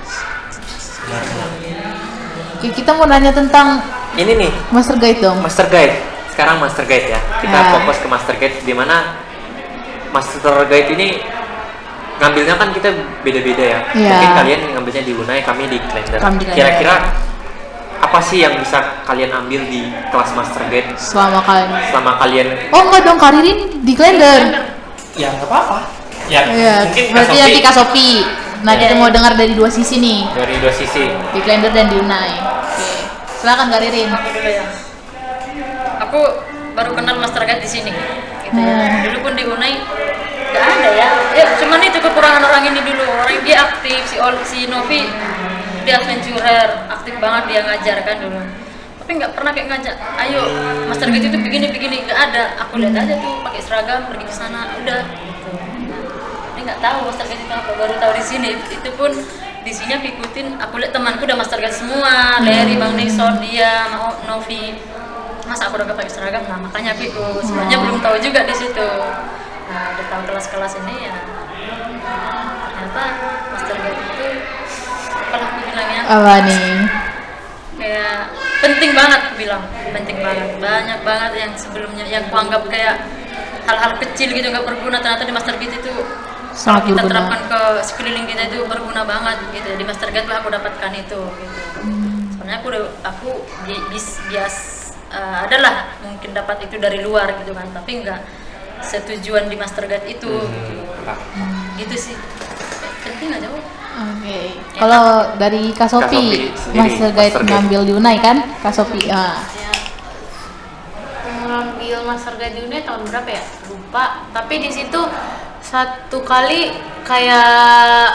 Oke, kita mau nanya tentang ini nih, Master Guide dong. Master Guide. Sekarang Master Guide ya. Kita fokus ke Master Guide, di mana Master Guide ini ngambilnya kan kita beda-beda ya. Mungkin kalian ngambilnya di Lunai, kami di Klender. Kira-kira apa sih yang bisa kalian ambil di kelas Master Guide selama kalian? Oh enggak dong, Karirin di Klender. Ya nggak apa-apa. Ya, mungkin berarti nanti Kak Sophie. Nah, kita mau dengar dari dua sisi nih. Dari dua sisi. Di Klender dan di Unai. Oke. Silakan Kak Ririn. Aku dulu ya. Aku baru kenal Master Guide di sini. Gitu ya. Dulu pun di Unai nggak ada ya. Ya cuman itu kekurangan orang ini dulu. Orang dia aktif, si Novi dia adventurer, aktif banget dia ngajar kan dulu. Tapi nggak pernah kayak ngajak, ayo Master Guide itu begini nggak ada. Aku lihat aja tuh pakai seragam pergi ke sana, udah. Gitu. Tapi nggak tahu Master Guide itu apa, baru tahu di sini. Itu pun di sini aku ikutin. Aku lihat temanku udah Master Guide semua, Larry, Bang Nixon, dia, mau Novi. Masa aku udah pakai seragam, nah makanya aku ikut. Sebenarnya belum tahu juga di situ. Nah, udah tahu kelas-kelas ini ya. Ternyata Master Guide itu apa aku bilangnya? Apa nih? Kayak penting banget aku bilang, penting banget. Banyak banget yang sebelumnya yang kuanggap kayak hal-hal kecil gitu nggak berguna, ternyata di Master Guide itu sangat kita berguna. terapkan ke sekeliling kita itu berguna banget gitu. Di Master Guide lah aku dapatkan itu gitu. Sebenarnya aku adalah mungkin dapat itu dari luar gitu kan, tapi nggak setujuan di Master Guide itu gitu sih. Penting aja kok. Oke. Kalau dari Kak Sophie, Master Guide ngambil di Unai kan? Kak Sophie. Ya. Ngambil Master Guide di Unai tahun berapa ya? Lupa. Tapi di situ satu kali kayak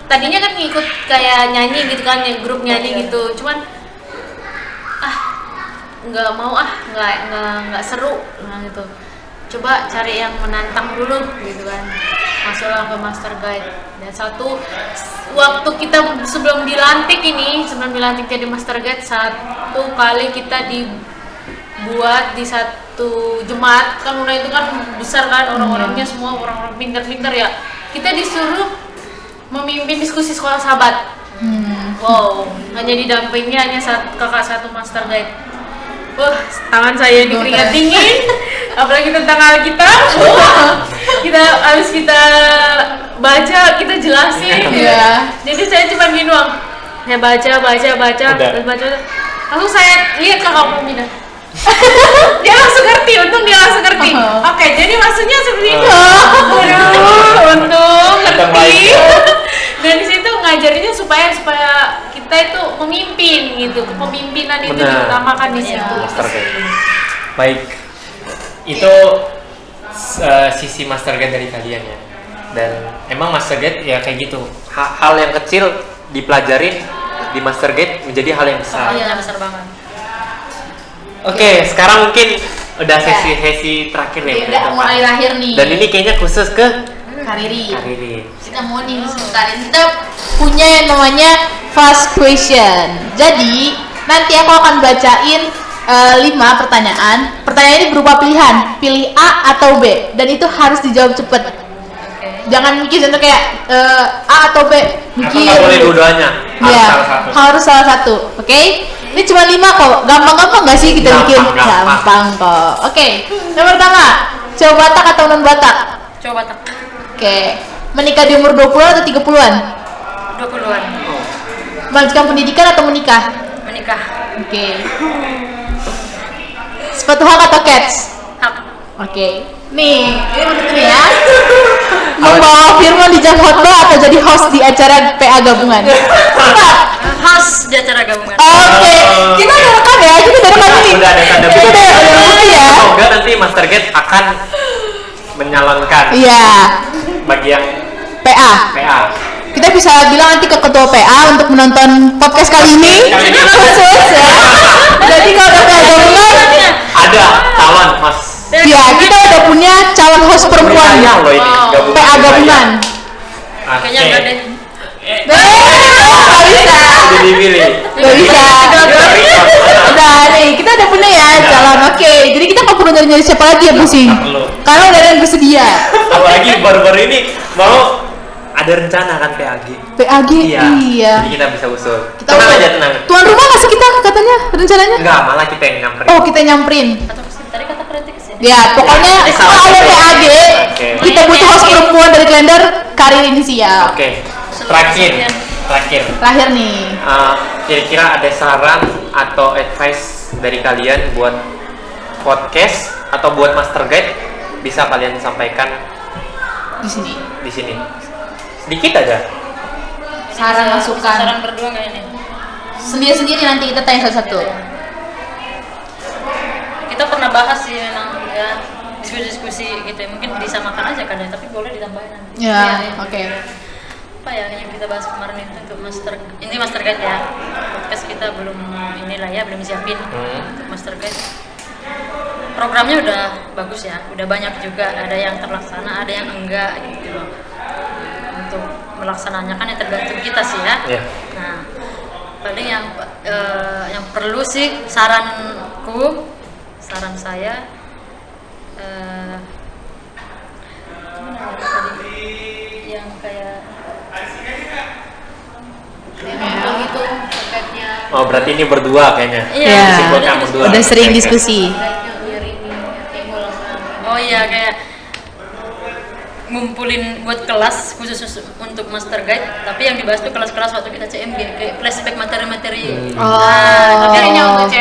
tadinya kan ngikut kayak nyanyi gitu kan, ya grup nyanyi gitu. Cuman nggak mau nggak seru nah gitu. coba cari yang menantang dulu gitu kan, masuklah ke master guide. Dan waktu kita sebelum dilantik jadi master guide, satu kali kita dibuat di satu jemaat kan, udah itu kan besar kan, orang-orangnya semua orang-orang pintar-pintar ya, kita disuruh memimpin diskusi sekolah sahabat. Wow, hanya didampingi kakak satu master guide. Wah, tangan saya dikeringat dingin, apalagi tentang Alkitab. Habis kita baca, kita jelasin. Iya. Jadi saya cuma gini doang, saya baca, terus baca. Langsung saya lihat kakak Mina. Dia langsung ngerti, untung dia langsung ngerti. Oke, jadi maksudnya seperti itu. Untung ngerti. Dan di situ ngajarinya supaya kita itu memimpin gitu, kepemimpinan itu diutamakan di situ. Master guide. Baik, itu sisi master guide dari kalian ya. Dan emang master guide ya kayak gitu. Hal yang kecil dipelajarin di master guide menjadi hal yang besar. Iya, besar banget. Oke, sekarang mungkin udah sesi terakhir nih. Udah mulai akhir nih. Dan ini kayaknya khusus ke Karirin. Kita mau nih sebentar, kita punya yang namanya fast question. Jadi nanti aku akan bacain 5 pertanyaan. Pertanyaan ini berupa pilihan, pilih A atau B, dan itu harus dijawab cepet. Jangan mikir untuk kayak A atau B. Mikir. Nggak boleh dua-duanya. Ya, Harus salah satu. harus salah satu. Oke? Ini cuma 5 kok. Gampang-gampang nggak sih kita bikin? Gampang kok. Oke. Yang pertama, Jawa Batak atau non Batak? Coba tak. Oke. Menikah di umur 20 atau 30-an? 20-an. Melanjutkan pendidikan atau menikah? Menikah. Oke. Sepatu hak atau cats? Hak. Oke. Nih, ini betul ya. Membawa Firman di jam khotbah atau jadi host di acara PA gabungan? Host di acara gabungan. Oke. Kita udah rekam ya. Kita udah rekam ini. Udah ada tanda Kita udah bukti ya. Semoga nanti master guide akan menyalonkan Iya. bagi yang PA. PA. Kita bisa bilang nanti ke ketua PA untuk menonton podcast kali ini khusus ya. Jadi kalau ada PA gabungan, Ada calon host. ya kita udah punya calon host perempuan Wilayah loh ini, gabungan PA gabungan. Kayaknya enggak deh. Nggak bisa. Dipilih. Nggak bisa. Udah nih, kita udah punya ya calon. Oke, jadi kita nggak perlu nyari siapa lagi ya pusing. Nggak perlu. Karena udah ada yang bersedia. Apalagi baru-baru ini mau ada rencana kan PAG. PAG, iya. Jadi kita bisa usul. Kita Tenang udah- aja, tenang. Tuan rumah nggak sih kita katanya rencananya? Enggak, malah kita yang nyamperin. Oh, kita nyamperin. Atau tadi kata kritik sih. Ya, pokoknya Ya, kalau ada PAG, Oke. kita butuh host perempuan dari kalender karir ini siap. Oke. Terakhir. Terakhir nih. Kira-kira ada saran atau advice dari kalian buat podcast atau buat master guide, bisa kalian sampaikan Di sini. di sini. Sedikit aja. Saran masukan. Saran berdua nggak ini? Sendiri-sendiri nanti kita tanya satu-satu. Kita pernah bahas sih memang ya, diskusi-diskusi gitu ya. Mungkin disamakan aja kan ya, tapi boleh ditambahin nanti. Ya, oke. Apa ya yang kita bahas kemarin itu untuk master guide ya. Podcast kita belum inilah ya, belum siapin untuk master guide. Programnya udah bagus ya, udah banyak juga, ada yang terlaksana, ada yang enggak gitu loh. Untuk melaksananya kan yang tergantung kita sih ya. Iya. Nah, paling yang perlu sih saran saya gimana ya tadi yang kayak Gitu terkaitnya Oh, berarti ini berdua kayaknya. iya, Simpulkan berdua. Udah sering diskusi. oh iya kayak ngumpulin buat kelas khusus untuk master guide, tapi yang dibahas tuh kelas-kelas waktu kita CMG kayak flashback materi-materi. materinya untuk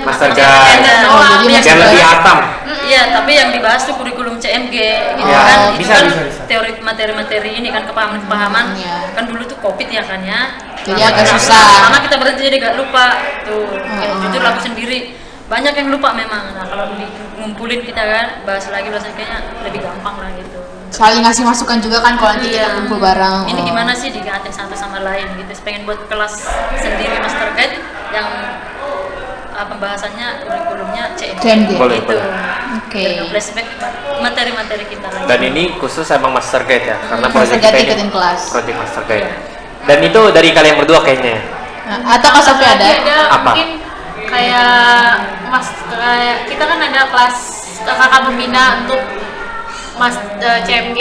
Master Guide. guide. Oh, jadi Biar lebih hatam. Iya, tapi yang dibahas tuh kurikulum CMG gitu Ya, kan. Itu bisa, kan bisa. teori materi-materi ini kan kepahaman-kepahaman. Ya. Kan dulu tuh Covid ya kan ya. Jadi agak Lama- susah. Lama kita berhenti jadi gak lupa tuh. Ya, jujur aku sendiri banyak yang lupa memang. Nah, kalau ngumpulin kita kan bahas lagi kayaknya lebih gampang lah gitu. Saling ngasih masukan juga kan kalau nanti kita kumpul bareng. Ini Oh. gimana sih diganti satu sama lain gitu. Pengen buat kelas sendiri master guide yang pembahasannya kurikulumnya CMG. CMG. Boleh, Gitu. boleh. Oke. Biar nge-flashback materi-materi kita lagi. Dan ini khusus emang master guide ya, karena Master project guide kita ini ikutin kelas. project master guide. Iya. Dan itu dari kalian berdua kayaknya. Nah, atau Kak Sofi ada? Apa? Mungkin kayak kayak kita kan ada kelas kakak pembina untuk CMG,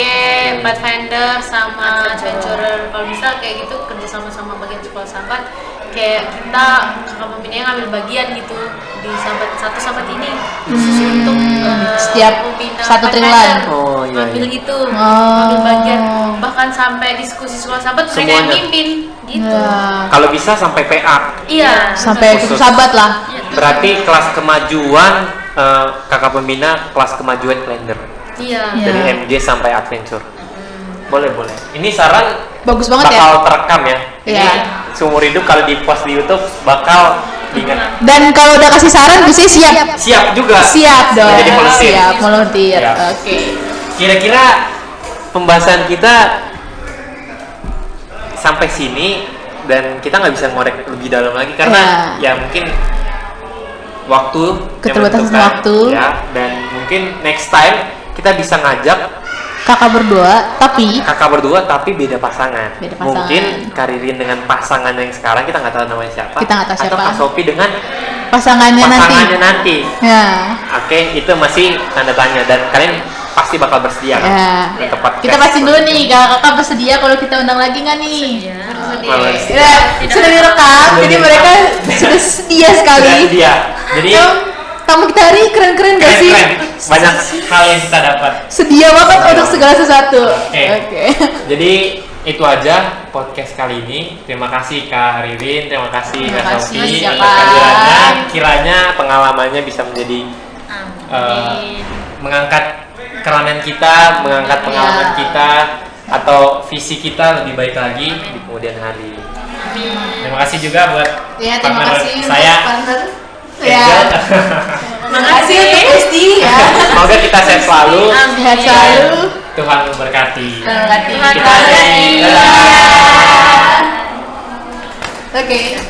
Pathfinder sama Adventurer. Kalau bisa kayak gitu kerja sama bagian sekolah sahabat. Kayak kita kakak pembina ngambil bagian gitu di sahabat ini khusus untuk setiap pembina satu Pathfinder. triwulan. Oh, iya, Ngambil iya. gitu, Oh. ngambil bagian bahkan sampai diskusi sekolah sahabat mereka yang Semuanya. mimpin gitu. Nah, Kalau bisa sampai PA. Iya. sampai Khusus. sahabat lah. Berarti kelas kemajuan kakak pembina kelas kemajuan Klender. Iya. Iya. Dari MJ sampai Adventure. Boleh. Ini saran Bagus banget ya. bakal terekam ya. Ini Iya. seumur hidup kalau di post di YouTube bakal diingat. Dan kalau udah kasih saran, Gus siap. Siap juga. Siap dong. Jadi volunteer. Siap, volunteer. Ya. Oke. Kira-kira pembahasan kita sampai sini dan kita nggak bisa ngorek lebih dalam lagi karena ya mungkin waktu yang Keterbatasan menentukan, waktu. ya, dan mungkin next time kita bisa ngajak Kakak berdua, tapi kakak berdua tapi beda pasangan. Beda pasangan. Mungkin Karirin dengan pasangan yang sekarang kita nggak tahu namanya siapa. Kita nggak tahu Atau siapa. Kak Sophie dengan pasangannya pasangannya nanti. Ya. Oke, itu masih tanda tanya dan kalian pasti bakal bersedia kan? Ya. Untuk podcast. Kita pasti dulu nih, kakak bersedia kalau kita undang lagi nggak nih? Bersedia. Kalau Ya, sudah direkam, jadi mereka sudah sedia sekali. Dia. Jadi Yang tamu kita hari keren-keren gak sih? keren. Banyak hal yang kita dapat. Sedia banget untuk segala sesuatu. Oke. Jadi itu aja podcast kali ini. Terima kasih Kak Ririn, terima kasih Terima Kak kasih, Sophie ya, atas Kak. kehadirannya. Kiranya pengalamannya bisa menjadi Amin. mengangkat keranan kita, mengangkat Iya. pengalaman kita atau visi kita lebih baik lagi di kemudian hari. Terima kasih juga buat Ya, terima partner kasih saya. untuk partner. Angel. Ya. Terima kasih untuk Esti ya. Semoga kita sehat selalu. Sehat selalu. Tuhan memberkati. Terima kasih. Kita akhiri. Dadah. Oke.